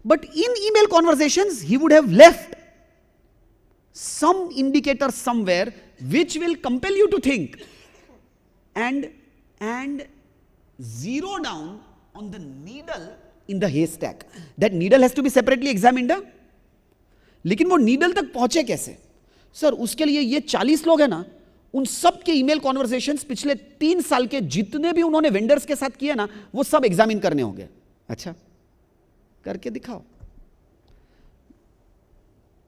But in email conversations, he would have left some indicator somewhere which will compel you to think and zero down on the needle in the haystack. That needle has to be separately examined. लेकिन वो needle तक पहुंचे कैसे? Sir, उसके लिए ये 40 लोग हैं ना, उन सब के ईमेल कॉन्वर्सेशंस पिछले 3 साल के जितने भी उन्होंने वेंडर्स के साथ किए ना, वो सब एग्जामिन करने होंगे. अच्छा, करके दिखाओ.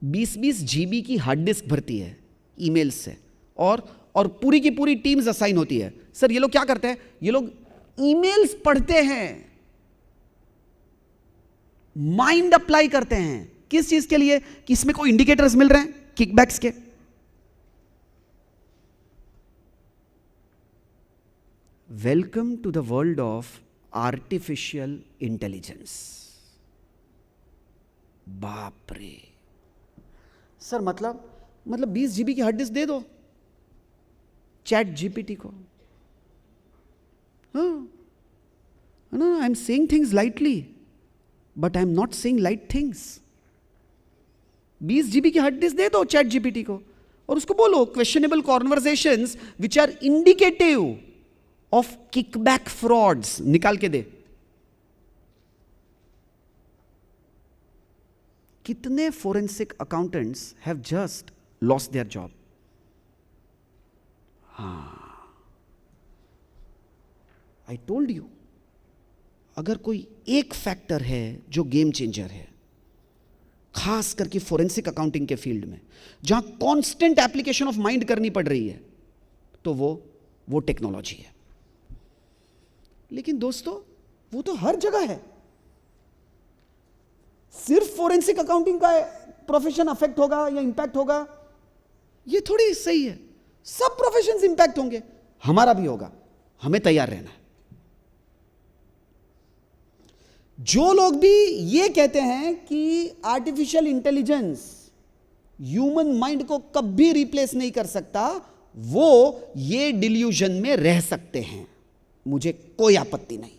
20-20 जीबी की हार्ड डिस्क भरती है ईमेल्स से, और पूरी की पूरी टीम्स असाइन होती है. सर, ये लोग क्या करते हैं? ये लोग ईमेल्स पढ़ते हैं, माइंड अप्लाई करते हैं. किस चीज के लिए? कि इसमें कोई इंडिकेटर्स मिल रहे हैं किकबैक्स के. Welcome to the world of artificial intelligence. बाप रे. सर, मतलब 20 जीबी की हार्ड डिस्क दे दो चैट जीपीटी को. No, I am saying things lightly, but I am not saying light things. 20 GB की हार्ड डिस्क दे दो चैट जीपीटी को और उसको बोलो questionable conversations which are indicative of kickback frauds निकाल के दे. कितने forensic accountants have just lost their job? I told you, अगर कोई एक फैक्टर है जो गेम चेंजर है, खास करके फोरेंसिक अकाउंटिंग के फील्ड में जहां कांस्टेंट एप्लीकेशन ऑफ माइंड करनी पड़ रही है, तो वो टेक्नोलॉजी है. लेकिन दोस्तों, वो तो हर जगह है. सिर्फ फोरेंसिक अकाउंटिंग का प्रोफेशन अफेक्ट होगा या इंपैक्ट होगा, ये थोड़ी सही है. सब प्रोफेशंस इंपैक्ट होंगे, हमारा भी होगा. हमें तैयार रहना है. जो लोग भी ये कहते हैं कि आर्टिफिशियल इंटेलिजेंस ह्यूमन माइंड को कभी रिप्लेस नहीं कर सकता, वो ये डिल्यूजन में रह सकते हैं. मुझे कोई आपत्ति नहीं,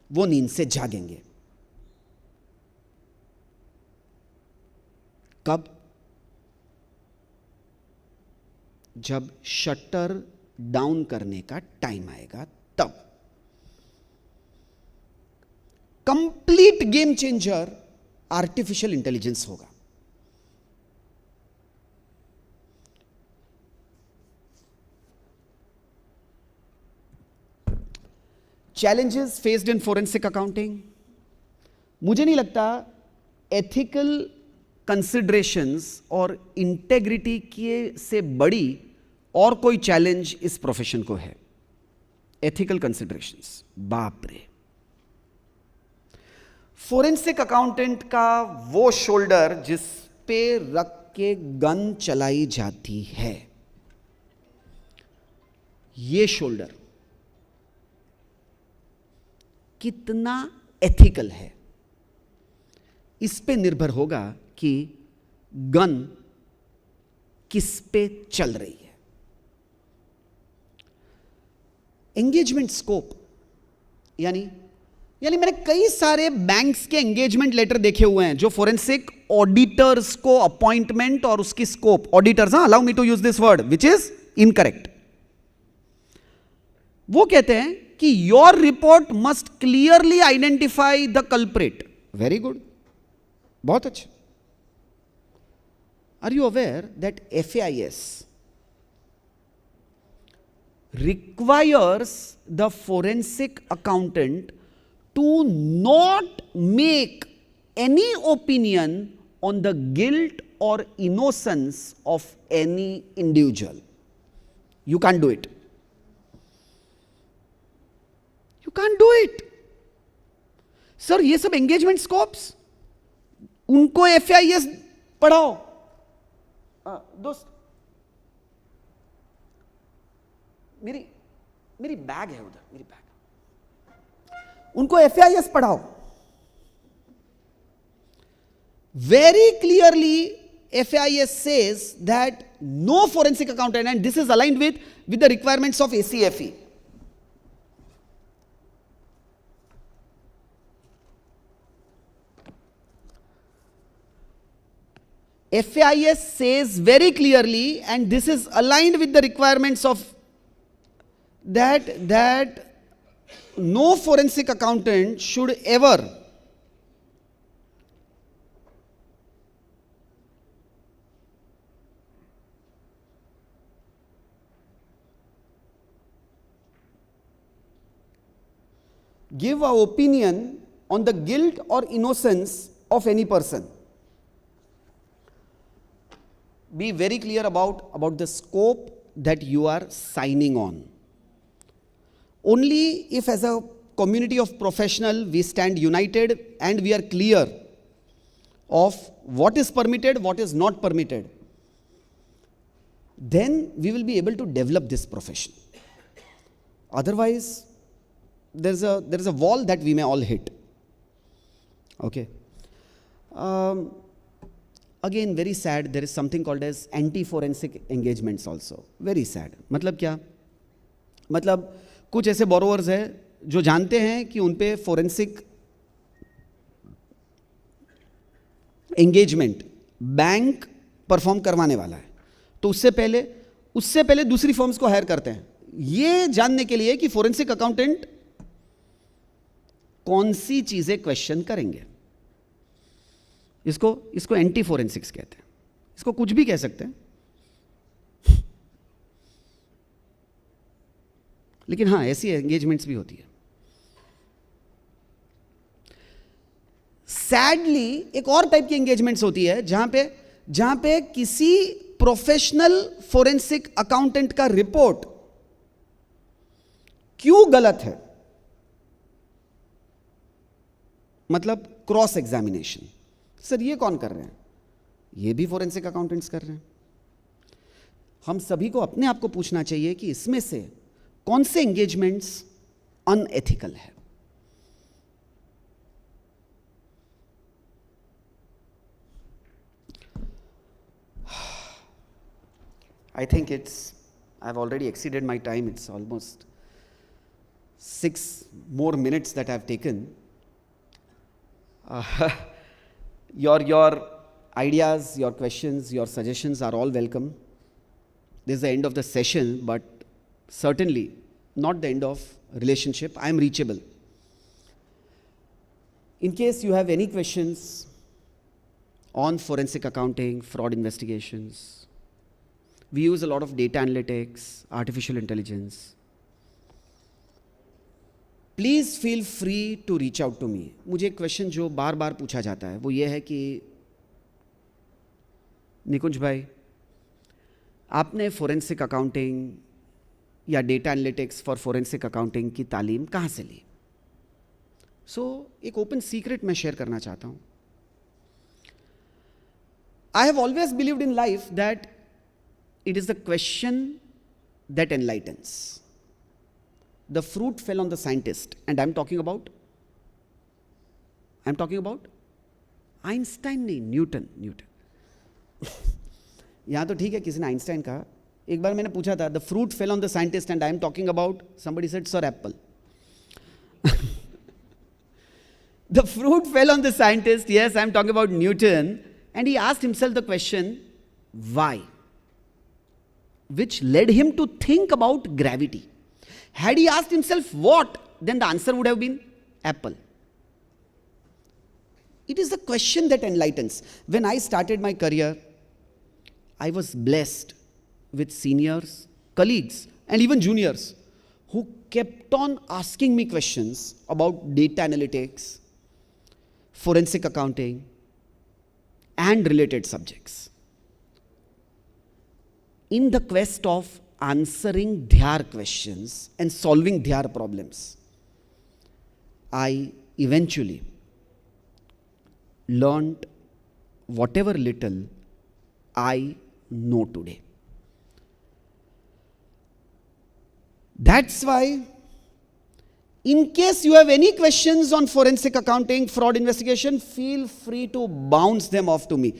वो नींद से जागेंगे. कब? जब शटर डाउन करने का टाइम आएगा तब। Complete game changer artificial intelligence होगा। Challenges faced in forensic accounting, मुझे नहीं लगता एथिकल कंसिडरेशंस और इंटेग्रिटी के से बड़ी और कोई चैलेंज इस प्रोफेशन को है। एथिकल कंसिडरेशंस, बाप रे। फोरेंसिक अकाउंटेंट का वो शोल्डर जिस पे रख के गन चलाई जाती है, ये शोल्डर कितना एथिकल है, इस पे निर्भर होगा कि गन किस पे चल रही है। एंगेजमेंट स्कोप, यानी मैंने कई सारे बैंक्स के एंगेजमेंट लेटर देखे हुए हैं जो फोरेंसिक ऑडिटर्स को अपॉइंटमेंट और उसकी scope, auditors, allow me to use this word which is incorrect. वो कहते हैं कि your report must clearly identify the culprit. Very good, बहुत अच्छा। Are you aware that FAIS requires the forensic accountant to not make any opinion on the guilt or innocence of any individual? You can't do it. You can't do it. Sir ये सब engagement scopes, उनको FAIS पढ़ाओ। दोस्त, मेरी bag है उधर, मेरी bag, उनको FAIS पढ़ाओ। Very clearly FAIS says that no forensic accountant, and this is aligned with the requirements of ACFE. FAIS says very clearly, and this is aligned with the requirements of that no forensic accountant should ever give an opinion on the guilt or innocence of any person. Be very clear about the scope that you are signing on. Only if as a community of professional we stand united and we are clear of what is permitted, what is not permitted, then we will be able to develop this profession. Otherwise, there is a wall that we may all hit. Okay. Again, very sad, there is something called as anti-forensic engagements also. Very sad. मतलब क्या? मतलब कुछ ऐसे borrowers हैं जो जानते हैं कि उन पे फोरेंसिक एंगेजमेंट बैंक परफॉर्म करवाने वाला है, तो उससे पहले दूसरी फर्म्स को हायर करते हैं, ये जानने के लिए कि फोरेंसिक अकाउंटेंट कौन सी चीजें क्वेश्चन करेंगे। इसको एंटी फोरेंसिक्स कहते हैं, इसको कुछ भी कह सकते हैं, लेकिन हाँ ऐसी एंगेजमेंट्स भी होती है। सैडली एक और टाइप की एंगेजमेंट्स होती है जहां पे किसी प्रोफेशनल फोरेंसिक अकाउंटेंट का रिपोर्ट क्यों गलत है, मतलब क्रॉस एग्जामिनेशन। सर ये कौन कर रहे हैं? ये भी फोरेंसिक अकाउंटेंट्स कर रहे हैं। हम सभी को अपने आप को पूछना चाहिए कि इसमें से कौन से एंगेजमेंट्स अनएथिकल है। I think I've already exceeded my time. It's almost 6 more minutes that I've taken. Your ideas, your questions, your suggestions are all welcome. this is the end of the session, but certainly not the end of relationship. I am reachable. In case you have any questions on forensic accounting, fraud investigations, we use a lot of data analytics, artificial intelligence. Please feel free to reach out to me. मुझे एक question जो बार बार पूछा जाता है वो ये है कि निकुंज भाई, आपने फोरेंसिक अकाउंटिंग या data analytics for forensic accounting की तालीम कहाँ से ली? एक ओपन सीक्रेट मैं शेयर करना चाहता हूँ. I have always believed in life that it is the question that enlightens. The fruit fell on the scientist, and I'm talking about Einstein नहीं, न्यूटन. यहाँ तो ठीक है, किसी ने आइंस्टाइन कहा. एक बार मैंने पूछा था, the fruit fell on the scientist, and I'm talking about, somebody said Sir Apple. The fruit fell on the scientist, yes, I'm talking about Newton, and he asked himself the question, why? Which led him to think about gravity. Had he asked himself what, then the answer would have been apple. It is the question that enlightens. When I started my career, I was blessed with seniors, colleagues, and even juniors who kept on asking me questions about data analytics, forensic accounting, and related subjects. In the quest of answering their questions and solving their problems, I eventually learned whatever little I know today. That's why, in case you have any questions on forensic accounting, fraud investigation, feel free to bounce them off to me.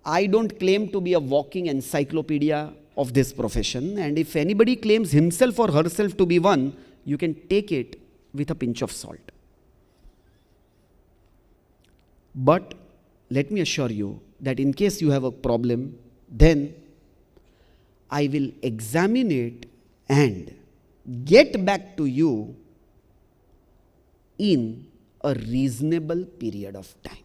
I don't claim to be a walking encyclopedia of this profession, and if anybody claims himself or herself to be one, you can take it with a pinch of salt. But let me assure you that in case you have a problem, then I will examine it and get back to you in a reasonable period of time.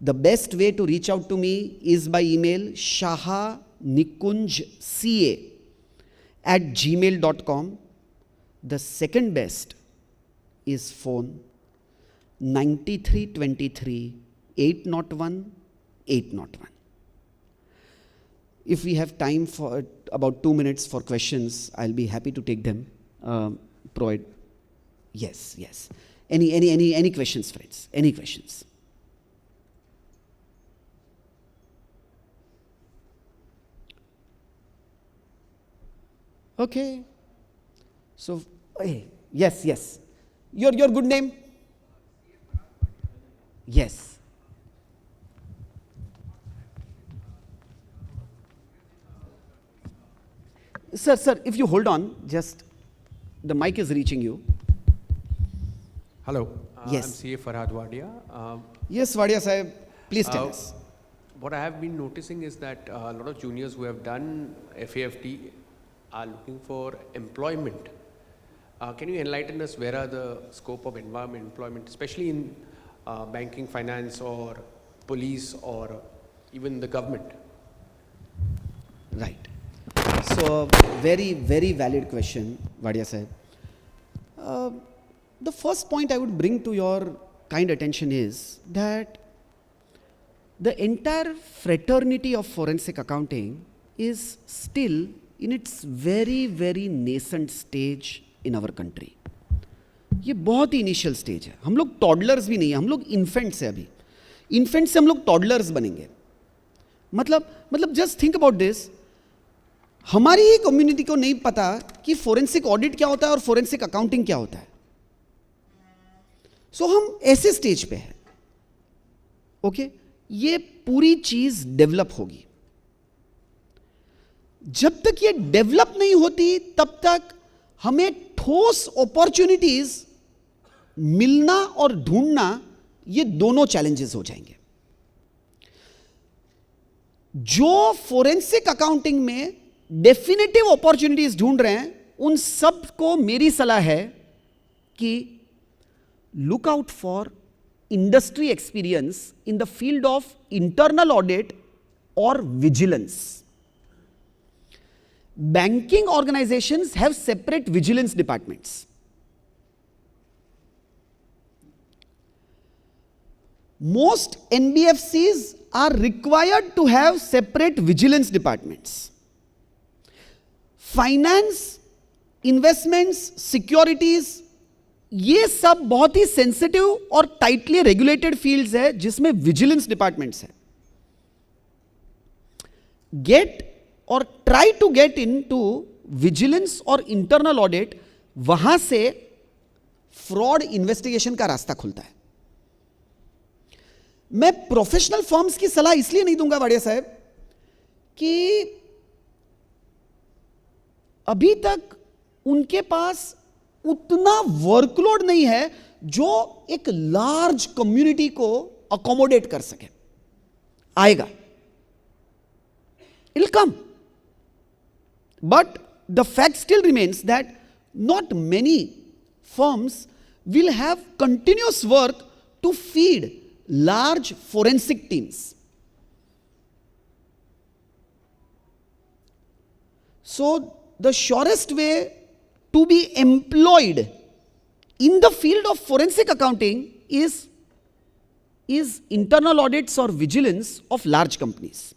The best way to reach out to me is by email shahanikunjca@gmail.com. The second best is phone 9323 801 801. If we have time for about 2 minutes for questions, I'll be happy to take them. Provide. Yes. Any questions, friends? Any questions? Okay. So, yes. Your good name? Yes. Sir, if you hold on, just the mic is reaching you. Hello. Yes. I'm CA Farhad Wadia. Yes, Wadia Sahib, please tell us. What I have been noticing is that a lot of juniors who have done FAFT are looking for employment. Can you enlighten us where are the scope of employment, especially in banking, finance, or police, or even the government? Right. So, very, very valid question, Wadia Sahib. The first point I would bring to your kind attention is that the entire fraternity of forensic accounting is still in its very, very nascent stage in our country. ये बहुत ही initial stage है. हम लोग toddlers भी नहीं है, हम लोग इन्फेंट्स है अभी. इन्फेंट से हम लोग टॉडलर्स बनेंगे. मतलब जस्ट थिंक अबाउट दिस. हमारी ही कम्युनिटी को नहीं पता कि फोरेंसिक ऑडिट क्या होता है और फोरेंसिक अकाउंटिंग क्या होता है. सो हम ऐसे स्टेज पे हैं. ओके, ये पूरी चीज डेवलप होगी. जब तक ये डेवलप नहीं होती तब तक हमें ठोस अपॉर्चुनिटीज मिलना और ढूंढना, ये दोनों चैलेंजेस हो जाएंगे. जो फोरेंसिक अकाउंटिंग में डेफिनेटिव अपॉर्चुनिटीज ढूंढ रहे हैं, उन सब को मेरी सलाह है कि look out for industry experience in the field of internal audit और vigilance. Banking organizations have separate vigilance departments. Most NBFCs are required to have separate vigilance departments. Finance, investments, securities, ये सब बहुत ही सेंसिटिव और tightly regulated fields है जिसमें vigilance departments है. Get और try to get into vigilance और इंटरनल ऑडिट, वहां से फ्रॉड इन्वेस्टिगेशन का रास्ता खुलता है. मैं प्रोफेशनल फर्म्स की सलाह इसलिए नहीं दूंगा वाडिया साहब कि अभी तक उनके पास उतना वर्कलोड नहीं है जो एक लार्ज कम्युनिटी को अकोमोडेट कर सके. आएगा, it'll come. But the fact still remains that not many firms will have continuous work to feed large forensic teams. So the surest way to be employed in the field of forensic accounting is internal audits or vigilance of large companies.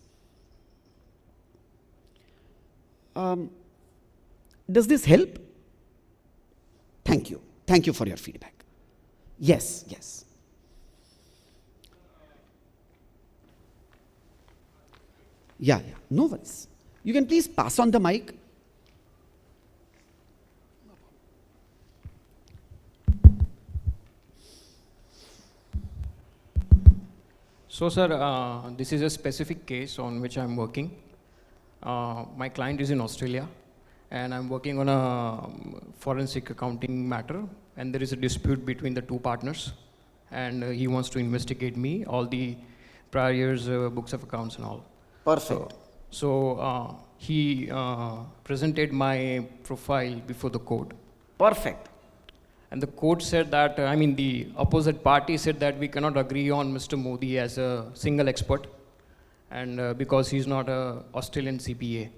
Does this help? Thank you. Thank you for your feedback. Yes, yes. Yeah, yeah. No worries. You can please pass on the mic. So, sir, this is a specific case on which I'm working. My client is in Australia, and I'm working on a forensic accounting matter, and there is a dispute between the two partners, and he wants to investigate me, all the prior years' books of accounts and all. Perfect. So he presented my profile before the court. Perfect. And the court said that, the opposite party said that we cannot agree on Mr. Modi as a single expert, and because he's not a Australian CPA.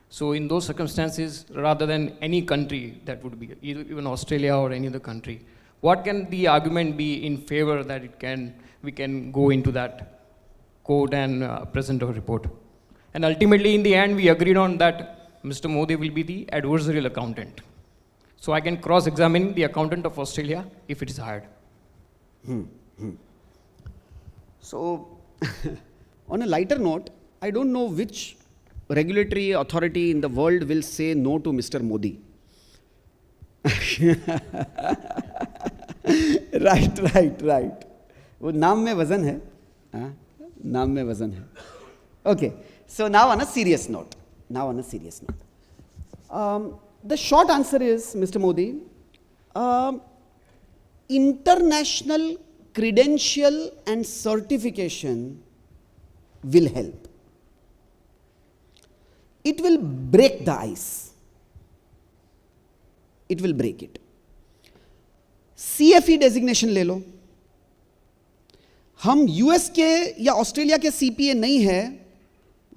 So in those circumstances, rather than any country, that would be even Australia or any other country, what can the argument be in favor that we can go into that court and present our report? And ultimately, in the end, we agreed on that Mr. Modi will be the adversarial accountant. So I can cross-examine the accountant of Australia if it is hired. So, on a lighter note, I don't know which regulatory authority in the world will say no to Mr. Modi. Right. वो नाम में वजन है, नाम में वजन है. Okay, so now on a serious note. The short answer is, Mr. Modi, international credential and certification will help. It will break the ice. It will break it. CFE designation ले लो. हम यूएस के या Australia के CPA नहीं है,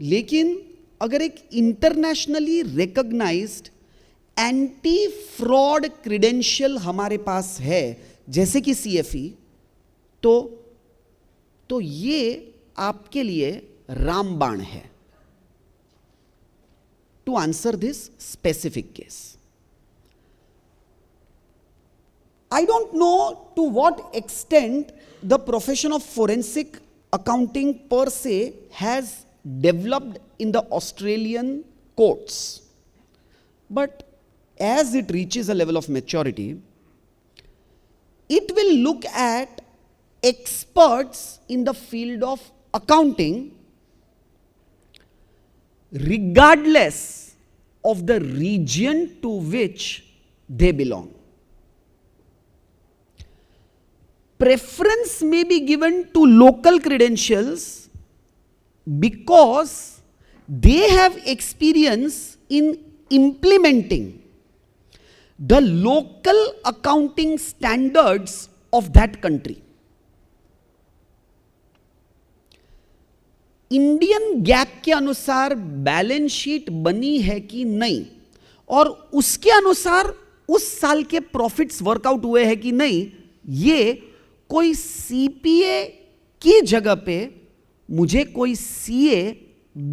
लेकिन अगर एक internationally recognised anti fraud credential हमारे पास है, जैसे कि सीएफई, तो ये आपके लिए रामबाण है to answer this specific case. I don't know to what extent the profession of forensic accounting per se has developed in the Australian courts. But as it reaches a level of maturity, it will look at experts in the field of accounting regardless of the region to which they belong. Preference may be given to local credentials because they have experience in implementing the local accounting standards of that country. Indian gap के अनुसार balance sheet बनी है कि नहीं, और उसके अनुसार उस साल के प्रॉफिट्स वर्कआउट हुए हैं कि नहीं, ये कोई सीपीए की जगह पे मुझे कोई सीए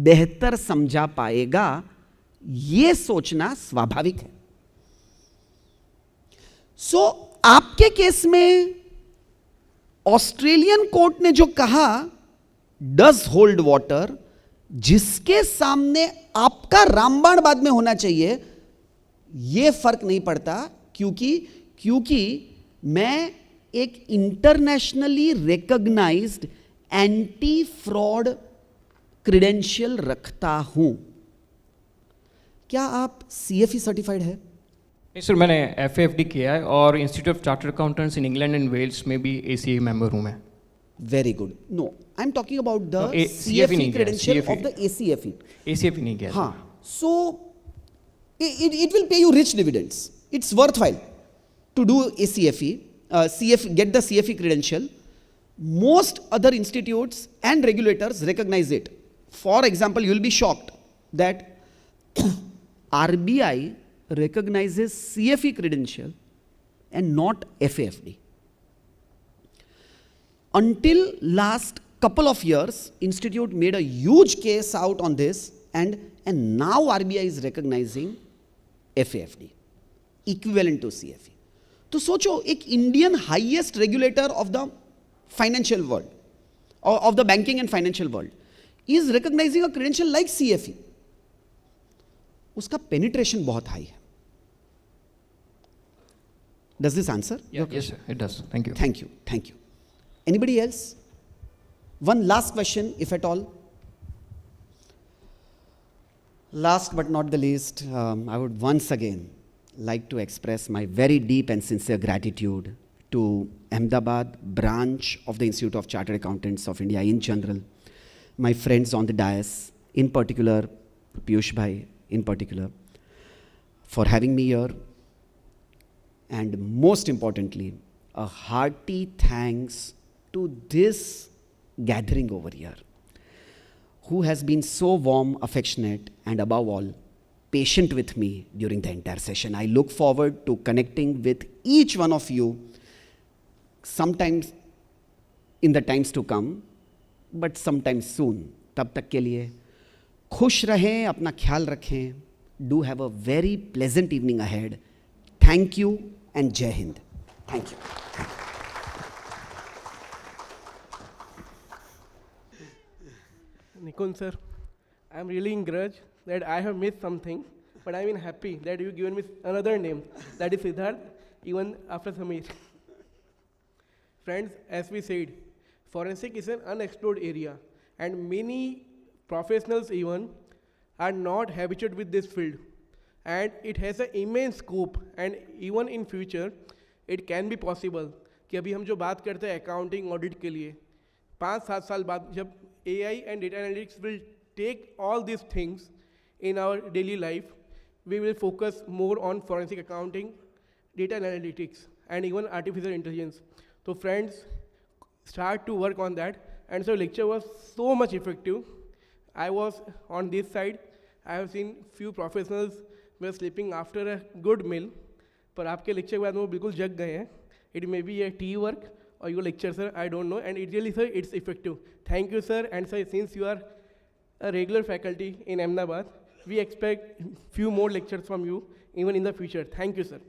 बेहतर समझा पाएगा, ये सोचना स्वाभाविक है. सो आपके केस में ऑस्ट्रेलियन कोर्ट ने जो कहा डज होल्ड वाटर, जिसके सामने आपका रामबाण बाद में होना चाहिए, यह फर्क नहीं पड़ता, क्योंकि मैं एक internationally recognised anti fraud credential रखता हूं. क्या आप सीएफई सर्टिफाइड है? नहीं सर, मैंने एफएएफडी किया है और institute of chartered accountants in England and Wales में भी एसीए मेंबर हूं मैं. Very good. No, I'm talking about the No, CFE नहीं किया, credential CFE. of the ACFE. एसीएफई नहीं किया. हाँ, so it will pay you rich dividends. It's worthwhile to do ACFE, get the CFE credential. Most other institutes and regulators recognize it. For example, you will be shocked that RBI recognizes CFE credential and not FAFD. Until last couple of years, institute made a huge case out on this, and now RBI is recognizing FAFD, equivalent to CFE. तो सोचो, एक Indian highest regulator of the financial world, of the banking and financial world, is recognising a credential like CFE. उसका penetration बहुत high है. Does this answer? Yes sir, it does. Thank you. Thank you. Thank you. Anybody else? One last question, if at all. Last but not the least, I would once again like to express my very deep and sincere gratitude to Ahmedabad branch of the Institute of Chartered Accountants of India in general, my friends on the dais, in particular, Piyush Bhai in particular, for having me here. And most importantly, a hearty thanks to this gathering over here, who has been so warm, affectionate, and above all, patient with me during the entire session. I look forward to connecting with each one of you sometimes in the times to come, but sometime soon. तब तक के लिए खुश रहें, अपना ख्याल रखें. Do have a very pleasant evening ahead. Thank you and Jai Hind. Thank you. Nikun sir, I'm really in grudge that I have missed something, but I'm happy that you've given me another name, that is Siddharth, even after Samir. Friends, as we said, forensic is an unexplored area, and many professionals even are not habituated with this field, and it has an immense scope, and even in future, it can be possible कि अभी हम जो बात करते हैं accounting audit के लिए 5-7 साल बाद जब AI and data analytics will take all these things in our daily life, we will focus more on forensic accounting, data analytics, and even artificial intelligence. So friends, start to work on that. And so lecture was so much effective. I was on this side. I have seen few professionals were sleeping after a good meal. पर आपके lecture के बाद वो बिल्कुल जग गए हैं. It may be a tea work or your lecture, sir, I don't know. And it really, sir, it's effective. Thank you, sir. And sir, since you are a regular faculty in Ahmedabad, we expect few more lectures from you even in the future. Thank you, sir.